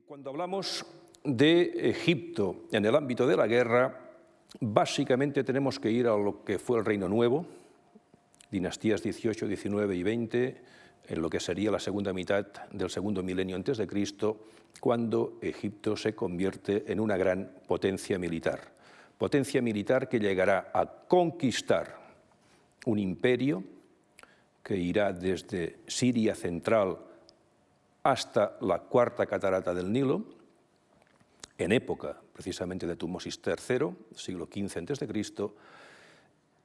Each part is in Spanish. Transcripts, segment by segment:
Cuando hablamos de Egipto en el ámbito de la guerra, básicamente tenemos que ir a lo que fue el Reino Nuevo, dinastías 18, 19 y 20, en lo que sería la segunda mitad del segundo milenio antes de Cristo, cuando Egipto se convierte en una gran potencia militar que llegará a conquistar un imperio que irá desde Siria central hasta la cuarta catarata del Nilo, en época precisamente de Tutmosis III, siglo XV a.C.,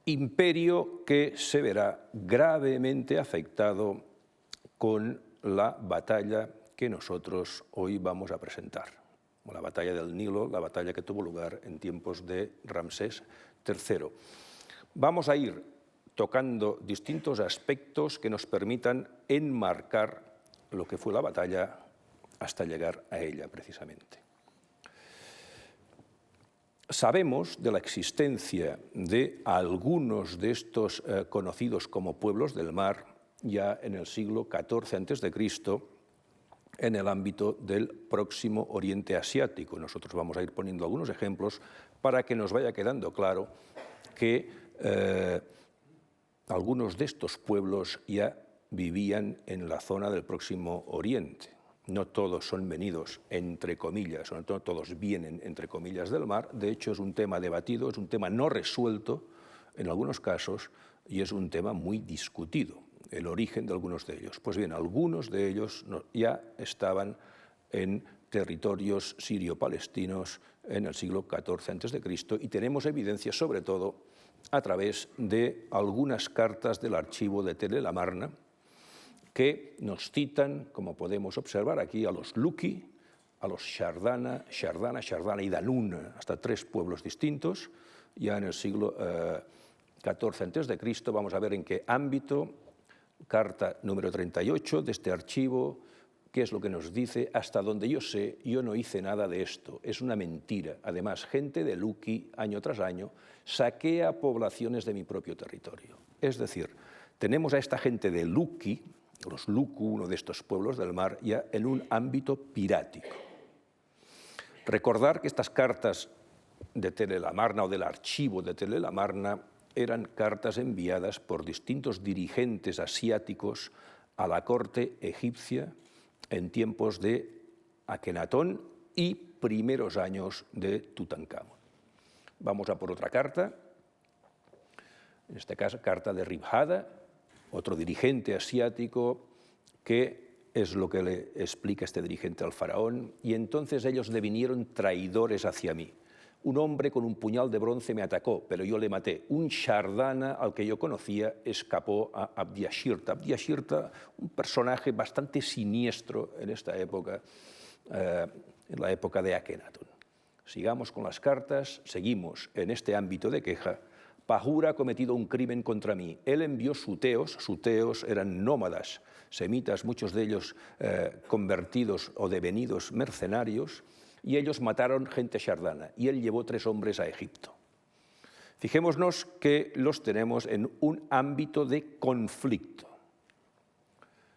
imperio que se verá gravemente afectado con la batalla que nosotros hoy vamos a presentar, la batalla del Nilo, la batalla que tuvo lugar en tiempos de Ramsés III. Vamos a ir tocando distintos aspectos que nos permitan enmarcar lo que fue la batalla hasta llegar a ella, precisamente. Sabemos de la existencia de algunos de estos conocidos como pueblos del mar ya en el siglo XIV a.C., en el ámbito del próximo Oriente Asiático. Nosotros vamos a ir poniendo algunos ejemplos para que nos vaya quedando claro que algunos de estos pueblos ya vivían en la zona del Próximo Oriente. No todos son venidos, entre comillas, no todos vienen, entre comillas, del mar. De hecho, es un tema debatido, es un tema no resuelto en algunos casos y es un tema muy discutido, el origen de algunos de ellos. Pues bien, algunos de ellos ya estaban en territorios sirio-palestinos en el siglo XIV a.C. y tenemos evidencia, sobre todo, a través de algunas cartas del archivo de Tel el Amarna, que nos citan, como podemos observar aquí, a los Luki, a los Shardana y Danuna, hasta tres pueblos distintos. Ya en el siglo XIV a.C. vamos a ver en qué ámbito, carta número 38 de este archivo, qué es lo que nos dice: hasta donde yo sé, yo no hice nada de esto, es una mentira. Además, gente de Luki, año tras año, saquea poblaciones de mi propio territorio. Es decir, tenemos a esta gente de Luki, los Luku, uno de estos pueblos del mar, ya en un ámbito pirático. Recordar que estas cartas de Tel el Amarna o del archivo de Tel el Amarna eran cartas enviadas por distintos dirigentes asiáticos a la corte egipcia en tiempos de Akenatón y primeros años de Tutankamón. Vamos a por otra carta, en este caso carta de Ribhada, otro dirigente asiático, que es lo que le explica este dirigente al faraón: y entonces ellos devinieron traidores hacia mí. Un hombre con un puñal de bronce me atacó, pero yo le maté. Un Shardana al que yo conocía escapó a Abdiashirta. Abdiashirta, un personaje bastante siniestro en esta época, en la época de Akenatón. Sigamos con las cartas, seguimos en este ámbito de queja. Pahura ha cometido un crimen contra mí. Él envió suteos eran nómadas, semitas, muchos de ellos convertidos o devenidos mercenarios, y ellos mataron gente shardana, y él llevó 3 hombres a Egipto. Fijémonos que los tenemos en un ámbito de conflicto.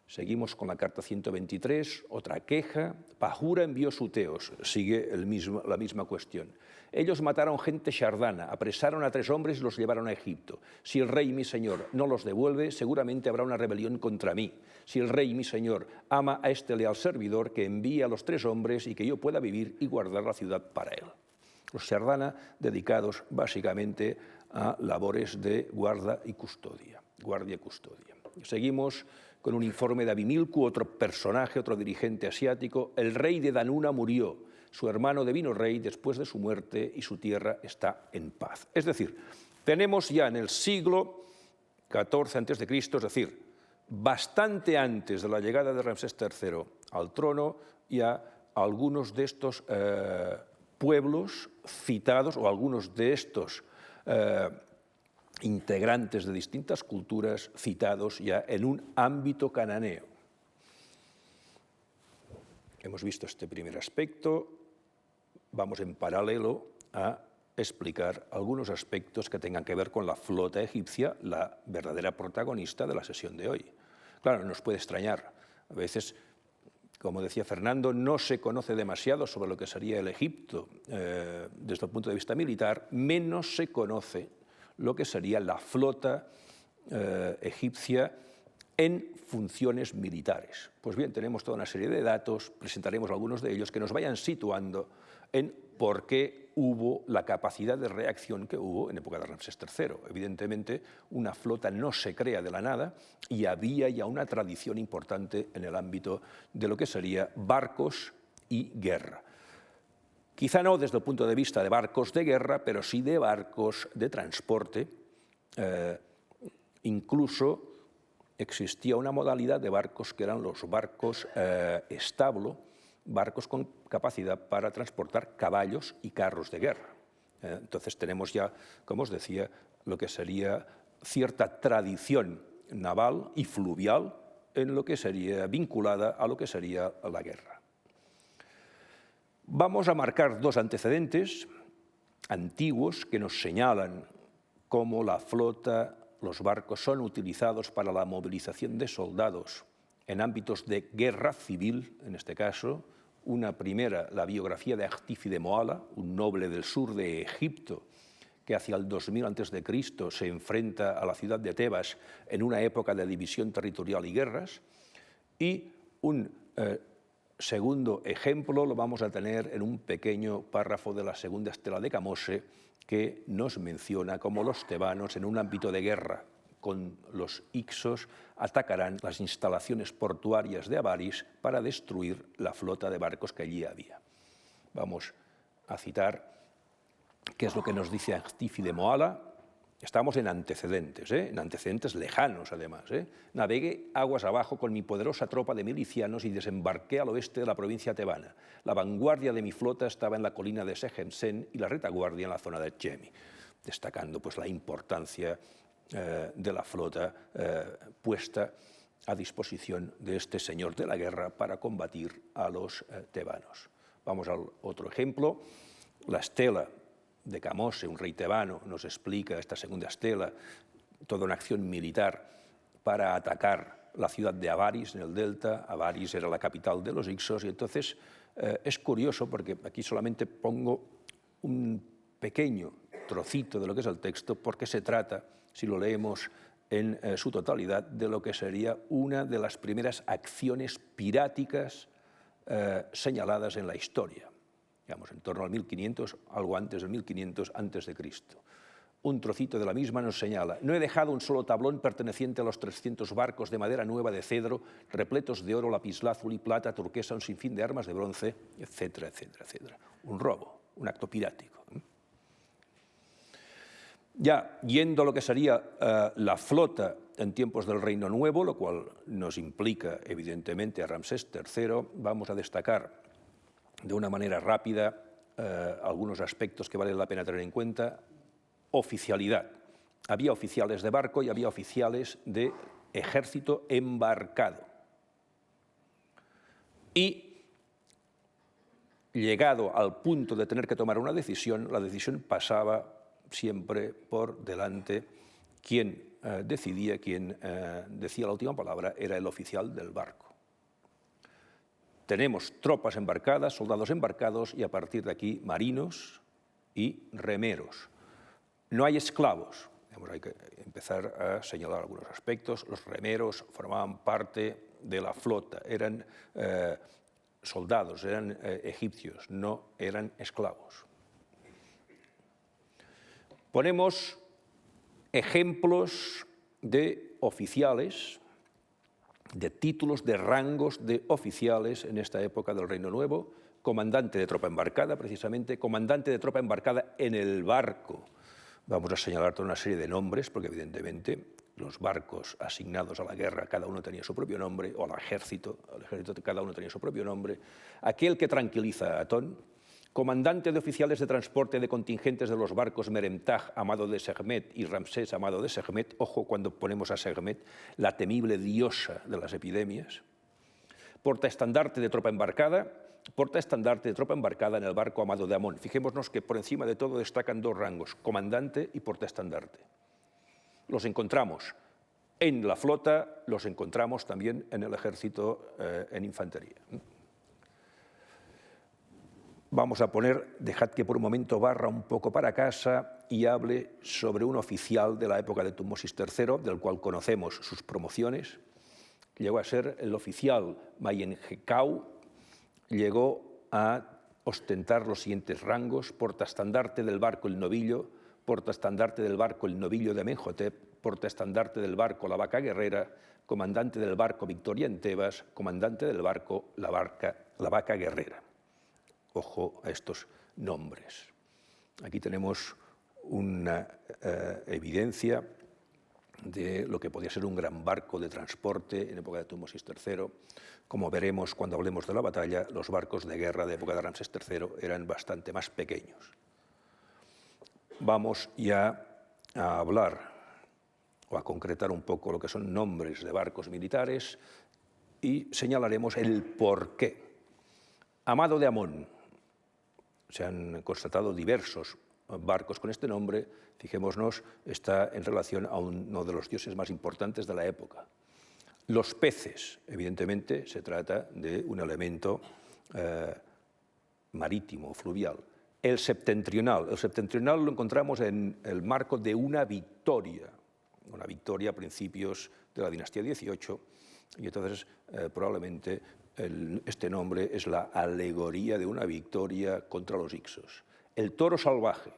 Seguimos con la carta 123, otra queja. Pahura envió suteos, sigue la misma cuestión. Ellos mataron gente shardana, apresaron a 3 hombres y los llevaron a Egipto. Si el rey, mi señor, no los devuelve, seguramente habrá una rebelión contra mí. Si el rey, mi señor, ama a este leal servidor, que envíe a los 3 hombres y que yo pueda vivir y guardar la ciudad para él. Los shardana dedicados básicamente a labores de guardia y custodia. Seguimos con un informe de Abimilku, otro personaje, otro dirigente asiático. El rey de Danuna murió, su hermano devino rey después de su muerte y su tierra está en paz. Es decir, tenemos ya en el siglo XIV a.C., es decir, bastante antes de la llegada de Ramsés III al trono, ya algunos de estos pueblos citados, o algunos de estos integrantes de distintas culturas citados ya en un ámbito cananeo. Hemos visto este primer aspecto, vamos en paralelo a explicar algunos aspectos que tengan que ver con la flota egipcia, la verdadera protagonista de la sesión de hoy. Claro, nos puede extrañar, a veces Como decía Fernando, no se conoce demasiado sobre lo que sería el Egipto desde el punto de vista militar, menos se conoce lo que sería la flota egipcia en funciones militares. Pues bien, tenemos toda una serie de datos, presentaremos algunos de ellos que nos vayan situando en por qué hubo la capacidad de reacción que hubo en época de Ramsés III. Evidentemente, una flota no se crea de la nada y había ya una tradición importante en el ámbito de lo que sería barcos y guerra. Quizá no desde el punto de vista de barcos de guerra, pero sí de barcos de transporte. Incluso existía una modalidad de barcos que eran los barcos establo, barcos con capacidad para transportar caballos y carros de guerra. Entonces tenemos ya, como os decía, lo que sería cierta tradición naval y fluvial en lo que sería vinculada a lo que sería la guerra. Vamos a marcar dos antecedentes antiguos que nos señalan cómo la flota, los barcos son utilizados para la movilización de soldados en ámbitos de guerra civil, en este caso. Una primera, la biografía de Actifi de Moala, un noble del sur de Egipto, que hacia el 2000 a.C. se enfrenta a la ciudad de Tebas en una época de división territorial y guerras. Y un segundo ejemplo lo vamos a tener en un pequeño párrafo de la segunda estela de Camose, que nos menciona cómo los tebanos, en un ámbito de guerra con los Ixos, atacarán las instalaciones portuarias de Avaris para destruir la flota de barcos que allí había. Vamos a citar qué es lo que nos dice Actifi de Moala. Estamos en antecedentes lejanos además. Navegué aguas abajo con mi poderosa tropa de milicianos y desembarqué al oeste de la provincia tebana. La vanguardia de mi flota estaba en la colina de Sejemsen y la retaguardia en la zona de Chemi, destacando pues, la importancia de la flota puesta a disposición de este señor de la guerra para combatir a los tebanos. Vamos al otro ejemplo, la estela de Camose, un rey tebano, nos explica esta segunda estela, toda una acción militar para atacar la ciudad de Avaris en el delta. Avaris era la capital de los Ixos y entonces es curioso porque aquí solamente pongo un pequeño trocito de lo que es el texto porque se trata, si lo leemos en su totalidad, de lo que sería una de las primeras acciones piráticas señaladas en la historia. Digamos, en torno al 1500, algo antes del 1500 a.C. Un trocito de la misma nos señala: no he dejado un solo tablón perteneciente a los 300 barcos de madera nueva de cedro, repletos de oro, lapislázuli y plata, turquesa, un sinfín de armas de bronce, etcétera, etcétera, etcétera. Un robo, un acto pirático. Ya yendo a lo que sería la flota en tiempos del Reino Nuevo, lo cual nos implica evidentemente a Ramsés III, vamos a destacar de una manera rápida algunos aspectos que vale la pena tener en cuenta. Oficialidad. Había oficiales de barco y había oficiales de ejército embarcado. Y llegado al punto de tener que tomar una decisión, la decisión pasaba siempre por delante. Quien decidía, quien decía la última palabra, era el oficial del barco. Tenemos tropas embarcadas, soldados embarcados y a partir de aquí marinos y remeros. No hay esclavos. Hay que empezar a señalar algunos aspectos. Los remeros formaban parte de la flota, eran soldados, eran egipcios, no eran esclavos. Ponemos ejemplos de oficiales, de títulos, de rangos de oficiales en esta época del Reino Nuevo. Comandante de tropa embarcada, precisamente, comandante de tropa embarcada en el barco. Vamos a señalar toda una serie de nombres, porque evidentemente los barcos asignados a la guerra, cada uno tenía su propio nombre, o al ejército cada uno tenía su propio nombre. Aquel que tranquiliza a Atón, comandante de oficiales de transporte de contingentes de los barcos Meremtaj, amado de Sekhmet, y Ramsés, amado de Sekhmet. Ojo cuando ponemos a Sekhmet, la temible diosa de las epidemias. Portaestandarte de tropa embarcada, portaestandarte de tropa embarcada en el barco amado de Amón. Fijémonos que por encima de todo destacan dos rangos, comandante y portaestandarte. Los encontramos En la flota los encontramos también en el ejército, en infantería. Vamos a poner, dejad que por un momento barra un poco para casa y hable sobre un oficial de la época de Tutmosis III, del cual conocemos sus promociones. Llegó a ser el oficial Mayenjekau, llegó a ostentar los siguientes rangos: portaestandarte del barco El Novillo, portaestandarte del barco El Novillo de Amenhotep, portaestandarte del barco La Vaca Guerrera, comandante del barco Victoria en Tebas, comandante del barco La Vaca Guerrera. Ojo a estos nombres. Aquí tenemos una evidencia de lo que podía ser un gran barco de transporte en época de Tutmosis III. Como veremos cuando hablemos de la batalla, los barcos de guerra de época de Ramsés III eran bastante más pequeños. Vamos ya a hablar o a concretar un poco lo que son nombres de barcos militares y señalaremos el porqué. Amado de Amón. Se han constatado diversos barcos con este nombre. Fijémonos, está en relación a uno de los dioses más importantes de la época. Los peces, evidentemente, se trata de un elemento marítimo, fluvial. El septentrional lo encontramos en el marco de una victoria a principios de la dinastía XVIII, y entonces probablemente este nombre es la alegoría de una victoria contra los Ixos. El toro salvaje,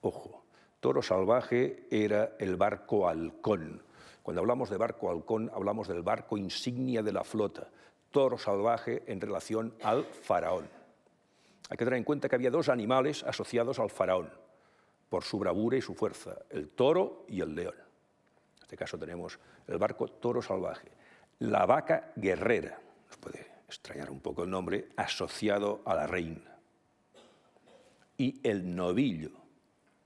ojo, toro salvaje era el barco halcón. Cuando hablamos de barco halcón, hablamos del barco insignia de la flota, toro salvaje en relación al faraón. Hay que tener en cuenta que había dos animales asociados al faraón, por su bravura y su fuerza, el toro y el león. En este caso tenemos el barco toro salvaje. La vaca guerrera, nos puede extrañar un poco el nombre, asociado a la reina. Y el novillo,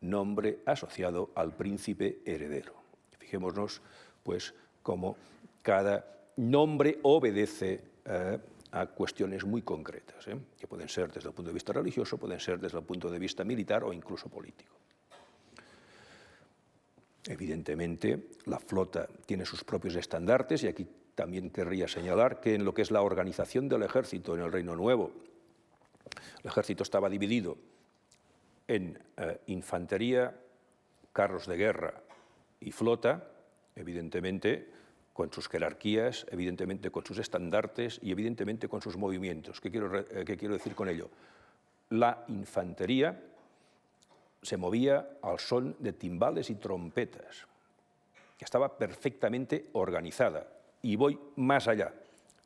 nombre asociado al príncipe heredero. Fijémonos, pues, cómo cada nombre obedece a cuestiones muy concretas, que pueden ser desde el punto de vista religioso, pueden ser desde el punto de vista militar o incluso político. Evidentemente, la flota tiene sus propios estandartes, y aquí también querría señalar que en lo que es la organización del ejército en el Reino Nuevo, el ejército estaba dividido en infantería, carros de guerra y flota, evidentemente con sus jerarquías, evidentemente con sus estandartes y evidentemente con sus movimientos. ¿Qué quiero decir con ello? La infantería se movía al son de timbales y trompetas, que estaba perfectamente organizada. Y voy más allá.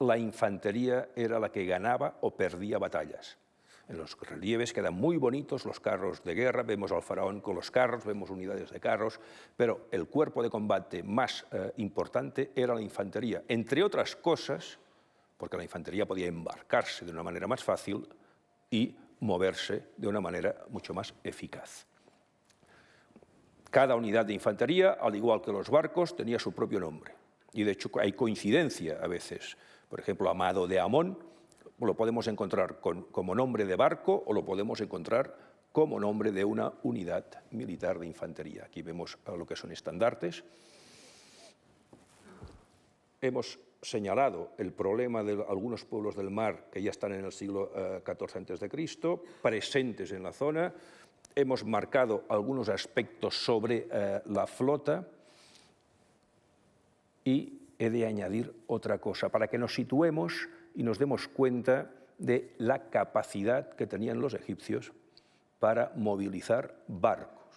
La infantería era la que ganaba o perdía batallas. En los relieves quedan muy bonitos los carros de guerra, vemos al faraón con los carros, vemos unidades de carros, pero el cuerpo de combate más importante era la infantería, entre otras cosas, porque la infantería podía embarcarse de una manera más fácil y moverse de una manera mucho más eficaz. Cada unidad de infantería, al igual que los barcos, tenía su propio nombre. Y de hecho hay coincidencia a veces. Por ejemplo, Amado de Amón lo podemos encontrar como nombre de barco o lo podemos encontrar como nombre de una unidad militar de infantería. Aquí vemos lo que son estandartes. Hemos señalado el problema de algunos pueblos del mar que ya están en el siglo XIV a.C., presentes en la zona. Hemos marcado algunos aspectos sobre la flota y he de añadir otra cosa para que nos situemos y nos demos cuenta de la capacidad que tenían los egipcios para movilizar barcos.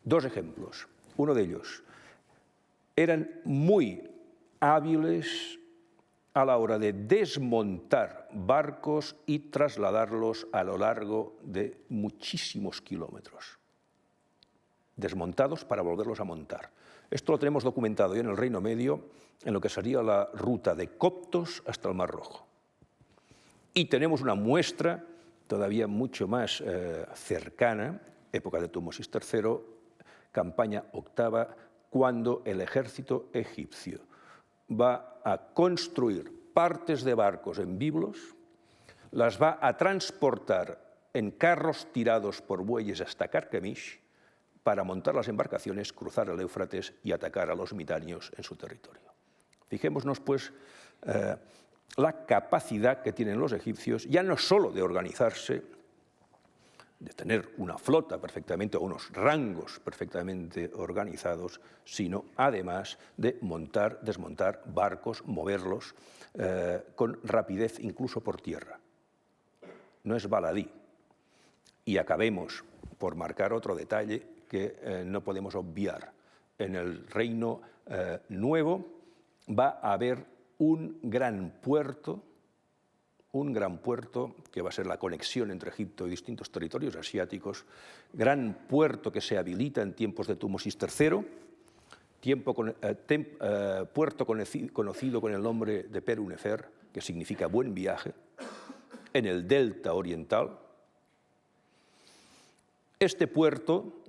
Dos ejemplos. Uno de ellos, eran muy hábiles a la hora de desmontar barcos y trasladarlos a lo largo de muchísimos kilómetros, desmontados para volverlos a montar. Esto lo tenemos documentado ya en el Reino Medio, en lo que sería la ruta de Coptos hasta el Mar Rojo. Y tenemos una muestra todavía mucho más cercana, época de Tutmosis III, campaña octava, cuando el ejército egipcio va a construir partes de barcos en biblos, las va a transportar en carros tirados por bueyes hasta Carquemish, para montar las embarcaciones, cruzar el Éufrates y atacar a los mitáneos en su territorio. Fijémonos, pues, la capacidad que tienen los egipcios, ya no solo de organizarse, de tener una flota perfectamente, o unos rangos perfectamente organizados, sino además de montar, desmontar barcos, moverlos con rapidez incluso por tierra. No es baladí. Y acabemos por marcar otro detalle que no podemos obviar. En el Reino Nuevo va a haber un gran puerto que va a ser la conexión entre Egipto y distintos territorios asiáticos, gran puerto que se habilita en tiempos de Tumosis III, puerto conocido con el nombre de Peru Nefer, que significa buen viaje, en el delta oriental. Este puerto,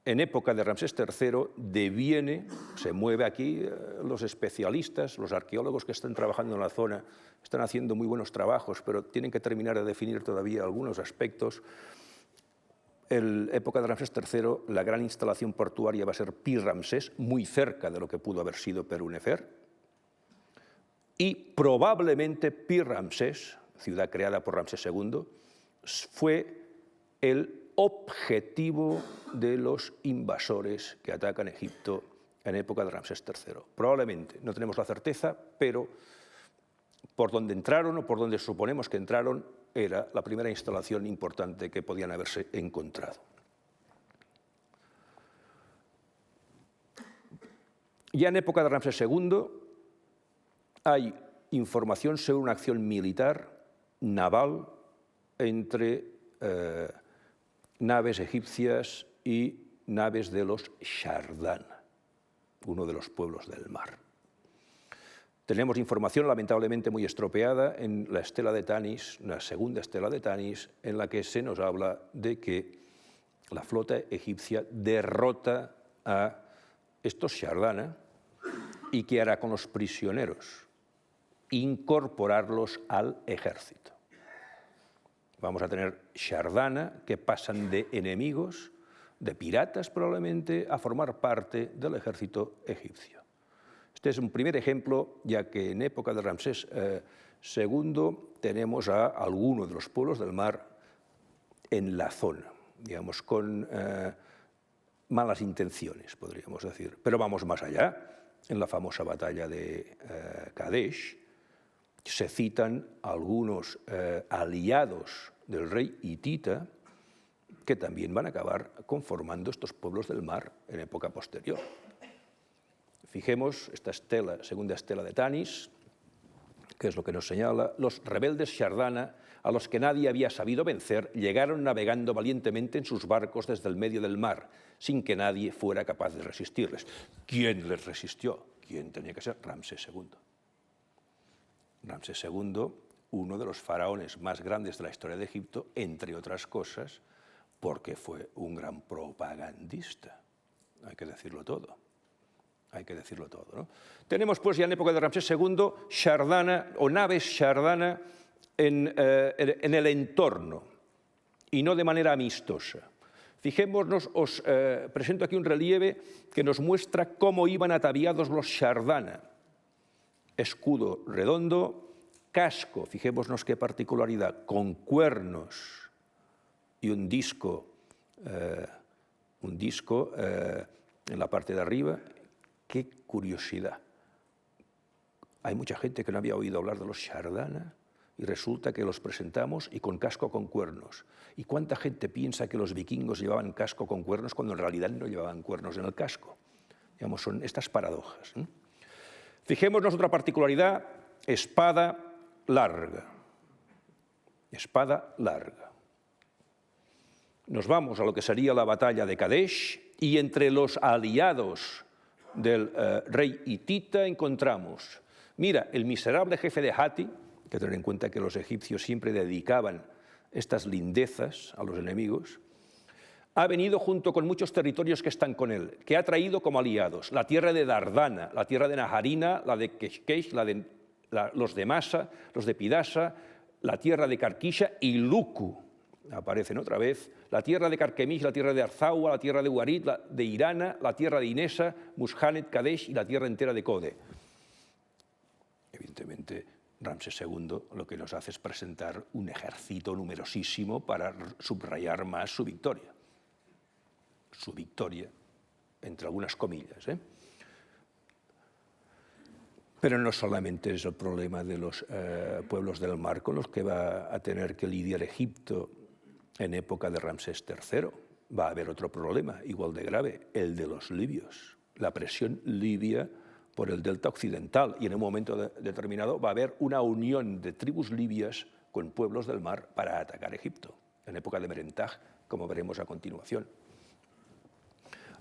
en época de Ramsés III, deviene, se mueve aquí, los especialistas, los arqueólogos que están trabajando en la zona, están haciendo muy buenos trabajos, pero tienen que terminar de definir todavía algunos aspectos. En época de Ramsés III, la gran instalación portuaria va a ser Pi Ramsés, muy cerca de lo que pudo haber sido Peru Nefer, y probablemente Pi Ramsés, ciudad creada por Ramsés II, fue el objetivo de los invasores que atacan Egipto en época de Ramsés III. Probablemente, no tenemos la certeza, pero por donde entraron o por donde suponemos que entraron era la primera instalación importante que podían haberse encontrado. Ya en época de Ramsés II hay información sobre una acción militar naval entre naves egipcias y naves de los Shardán, uno de los pueblos del mar. Tenemos información lamentablemente muy estropeada en la estela de Tanis, la segunda estela de Tanis, en la que se nos habla de que la flota egipcia derrota a estos Shardana y que hará con los prisioneros, incorporarlos al ejército. Vamos a tener Shardana que pasan de enemigos, de piratas probablemente, a formar parte del ejército egipcio. Este es un primer ejemplo, ya que en época de Ramsés II tenemos a algunos de los pueblos del mar en la zona, digamos, con malas intenciones, podríamos decir. Pero vamos más allá. En la famosa batalla de Kadesh se citan algunos aliados del rey hitita que también van a acabar conformando estos pueblos del mar en época posterior. Fijemos esta estela, segunda estela de Tanis, que es lo que nos señala: los rebeldes Shardana, a los que nadie había sabido vencer, llegaron navegando valientemente en sus barcos desde el medio del mar, sin que nadie fuera capaz de resistirles. ¿Quién les resistió? ¿Quién tenía que ser? Ramsés II. Ramsés II, uno de los faraones más grandes de la historia de Egipto, entre otras cosas, porque fue un gran propagandista. Hay que decirlo todo. Hay que decirlo todo, ¿no? Tenemos pues ya en época de Ramsés II Shardana o naves Shardana en el entorno y no de manera amistosa. Fijémonos, os presento aquí un relieve que nos muestra cómo iban ataviados los Shardana. Escudo redondo, casco, fijémonos qué particularidad, con cuernos y un disco en la parte de arriba. ¡Qué curiosidad! Hay mucha gente que no había oído hablar de los Shardana y resulta que los presentamos y con casco con cuernos. ¿Y cuánta gente piensa que los vikingos llevaban casco con cuernos cuando en realidad no llevaban cuernos en el casco? Digamos, son estas paradojas, ¿eh? Fijémonos otra particularidad: espada larga. Espada larga. Nos vamos a lo que sería la batalla de Kadesh y entre los aliados del rey hitita encontramos, mira, el miserable jefe de Hatti, hay que tener en cuenta que los egipcios siempre dedicaban estas lindezas a los enemigos, ha venido junto con muchos territorios que están con él, que ha traído como aliados la tierra de Dardana, la tierra de Naharina, la de Keshkesh, los de Masa, los de Pidasa, la tierra de Karkisha y Luku, aparecen otra vez, la tierra de Carquemis, la tierra de Arzawa, la tierra de Ugarit, la de Irana, la tierra de Inesa, Mushanet, Kadesh y la tierra entera de Code. Evidentemente, Ramsés II lo que nos hace es presentar un ejército numerosísimo para subrayar más su victoria. Su victoria, entre algunas comillas, ¿eh? Pero no solamente es el problema de los pueblos del mar con los que va a tener que lidiar Egipto en época de Ramsés III. Va a haber otro problema, igual de grave, el de los libios. La presión libia por el delta occidental, y en un momento determinado va a haber una unión de tribus libias con pueblos del mar para atacar Egipto, en época de Merentaj, como veremos a continuación.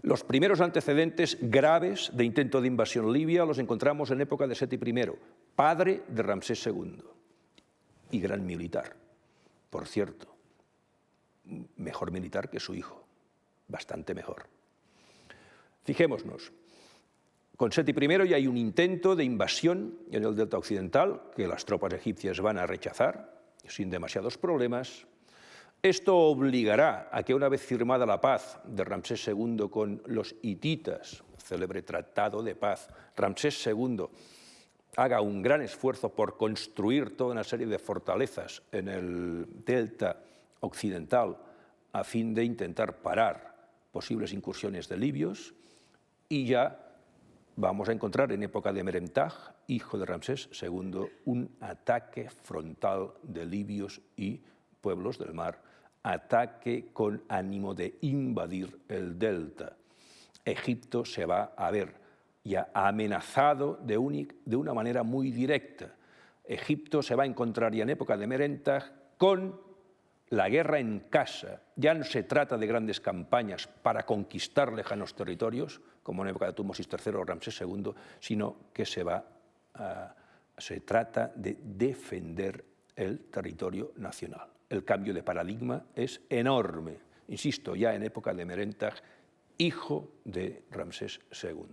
Los primeros antecedentes graves de intento de invasión libia los encontramos en época de Seti I, padre de Ramsés II y gran militar. Por cierto, mejor militar que su hijo, bastante mejor. Fijémonos, con Seti I ya hay un intento de invasión en el delta occidental que las tropas egipcias van a rechazar sin demasiados problemas. Esto obligará a que una vez firmada la paz de Ramsés II con los hititas, célebre tratado de paz, Ramsés II haga un gran esfuerzo por construir toda una serie de fortalezas en el delta occidental a fin de intentar parar posibles incursiones de libios, y ya vamos a encontrar en época de Merentaj, hijo de Ramsés II, un ataque frontal de libios y pueblos del mar, ataque con ánimo de invadir el delta. Egipto se va a ver ya amenazado de una manera muy directa. Egipto se va a encontrar ya en época de Merentaj con la guerra en casa. Ya no se trata de grandes campañas para conquistar lejanos territorios, como en época de Tutmosis III o Ramsés II, sino que se trata de defender el territorio nacional. El cambio de paradigma es enorme, insisto, ya en época de Merentaj, hijo de Ramsés II.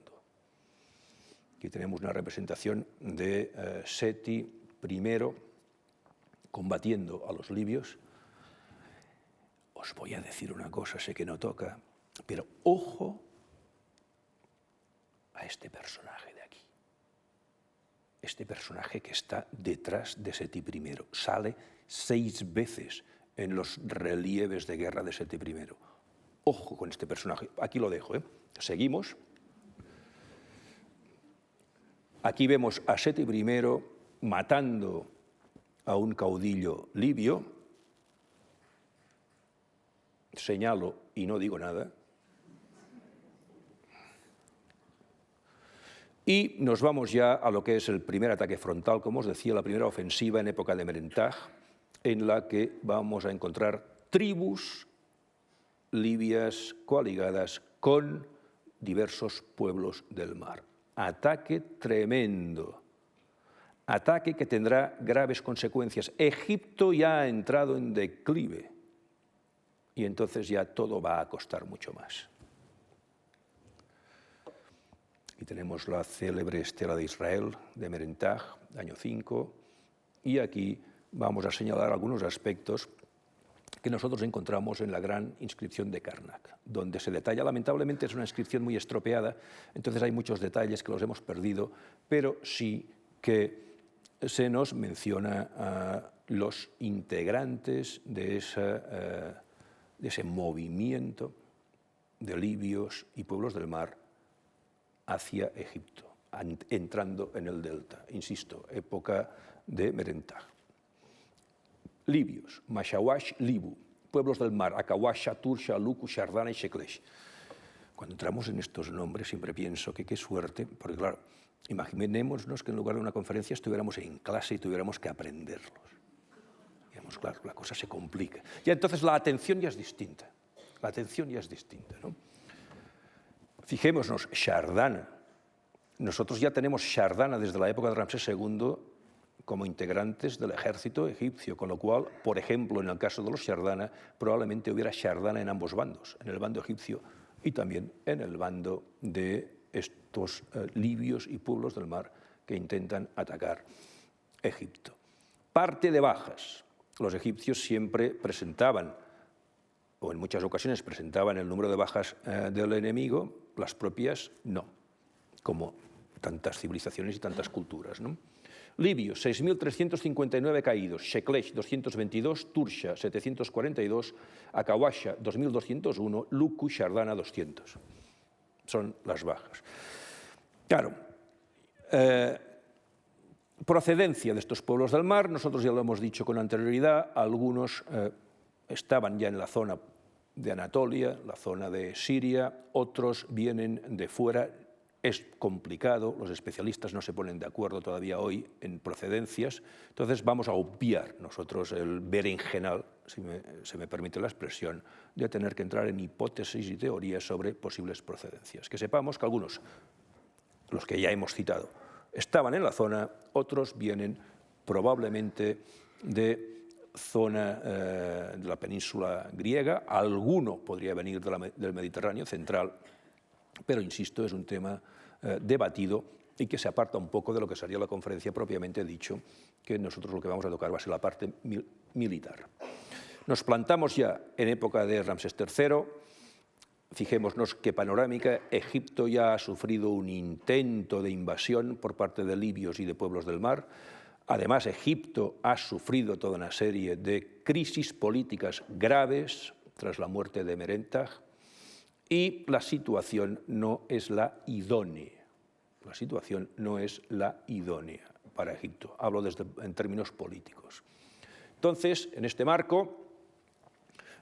Aquí tenemos una representación de Seti I combatiendo a los libios. Os voy a decir una cosa, sé que no toca, pero ojo a este personaje de aquí. Este personaje que está detrás de Seti I. Sale 6 veces en los relieves de guerra de Seti I. Ojo con este personaje. Aquí lo dejo, ¿eh? Seguimos. Aquí vemos a Seti I matando a un caudillo libio. Señalo y no digo nada. Y nos vamos ya a lo que es el primer ataque frontal, como os decía, la primera ofensiva en época de Merentaj, en la que vamos a encontrar tribus libias coaligadas con diversos pueblos del mar. Ataque tremendo, ataque que tendrá graves consecuencias. Egipto ya ha entrado en declive y entonces ya todo va a costar mucho más. Aquí tenemos la célebre estela de Israel de Merentaj, año 5, y aquí vamos a señalar algunos aspectos que nosotros encontramos en la gran inscripción de Karnak, donde se detalla, lamentablemente es una inscripción muy estropeada, entonces hay muchos detalles que los hemos perdido, pero sí que se nos menciona a los integrantes de ese movimiento de libios y pueblos del mar hacia Egipto, entrando en el delta, insisto, época de Merentaj. Libios, Mashawash, Libu, pueblos del mar, Akawash, Shatur, Shaluku, Shardana y Sheklesh. Cuando entramos en estos nombres siempre pienso que qué suerte, porque claro, imaginémonos que en lugar de una conferencia estuviéramos en clase y tuviéramos que aprenderlos. Digamos, claro, la cosa se complica. Y entonces la atención ya es distinta, ¿no? Fijémonos, Shardana. Nosotros ya tenemos Shardana desde la época de Ramsés II como integrantes del ejército egipcio, con lo cual, por ejemplo, en el caso de los Shardana, probablemente hubiera Shardana en ambos bandos, en el bando egipcio y también en el bando de estos libios y pueblos del mar que intentan atacar Egipto. Parte de bajas. Los egipcios siempre presentaban o en muchas ocasiones presentaban el número de bajas del enemigo, las propias no, como tantas civilizaciones y tantas culturas, ¿no? Libios, 6.359 caídos, Sheclech, 222, Tursha, 742, Akawasha, 2.201, Luku, Shardana, 200. Son las bajas. Claro, procedencia de estos pueblos del mar, nosotros ya lo hemos dicho con anterioridad, algunos estaban ya en la zona de Anatolia, la zona de Siria, otros vienen de fuera. Es complicado, los especialistas no se ponen de acuerdo todavía hoy en procedencias, entonces vamos a obviar nosotros el berenjenal, si se me permite la expresión, de tener que entrar en hipótesis y teorías sobre posibles procedencias. Que sepamos que algunos, los que ya hemos citado, estaban en la zona, otros vienen probablemente de zona de la península griega, alguno podría venir del Mediterráneo central, pero insisto, es un tema debatido y que se aparta un poco de lo que sería la conferencia propiamente dicho, que nosotros lo que vamos a tocar va a ser la parte militar. Nos plantamos ya en época de Ramsés III, fijémonos qué panorámica, Egipto ya ha sufrido un intento de invasión por parte de libios y de pueblos del mar. Además, Egipto ha sufrido toda una serie de crisis políticas graves tras la muerte de Merentag, y la situación no es la idónea. La situación no es la idónea para Egipto. Hablo en términos políticos. Entonces, en este marco,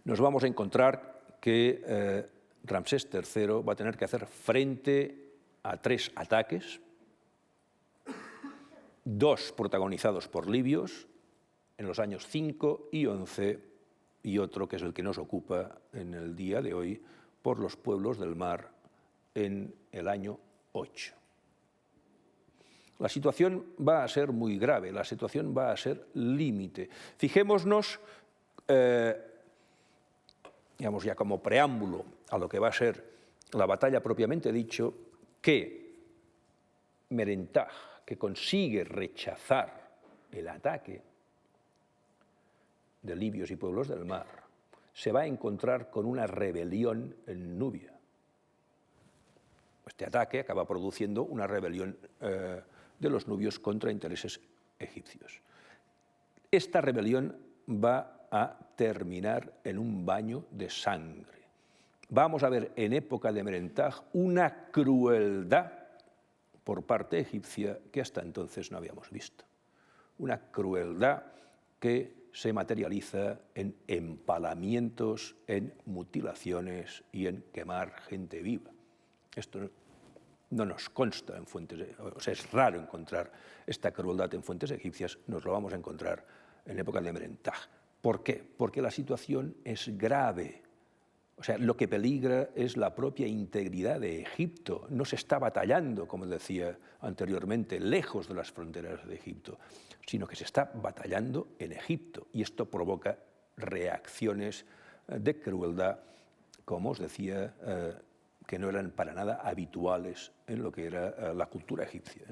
nos vamos a encontrar que Ramsés III va a tener que hacer frente a 3 ataques, 2 protagonizados por libios en los años 5 y 11, y otro que es el que nos ocupa en el día de hoy, por los pueblos del mar en el año 8. La situación va a ser muy grave, la situación va a ser límite. Fijémonos, digamos ya como preámbulo a lo que va a ser la batalla propiamente dicho, que Merentag, que consigue rechazar el ataque de libios y pueblos del mar, se va a encontrar con una rebelión en Nubia. Este ataque acaba produciendo una rebelión de los nubios contra intereses egipcios. Esta rebelión va a terminar en un baño de sangre. Vamos a ver en época de Merentag una crueldad por parte egipcia que hasta entonces no habíamos visto. Una crueldad que se materializa en empalamientos, en mutilaciones y en quemar gente viva. Esto no nos consta en fuentes, o sea, es raro encontrar esta crueldad en fuentes egipcias, nos lo vamos a encontrar en época de Merentag. ¿Por qué? Porque la situación es grave. O sea, lo que peligra es la propia integridad de Egipto. No se está batallando, como decía anteriormente, lejos de las fronteras de Egipto, sino que se está batallando en Egipto. Y esto provoca reacciones de crueldad, como os decía, que no eran para nada habituales en lo que era la cultura egipcia.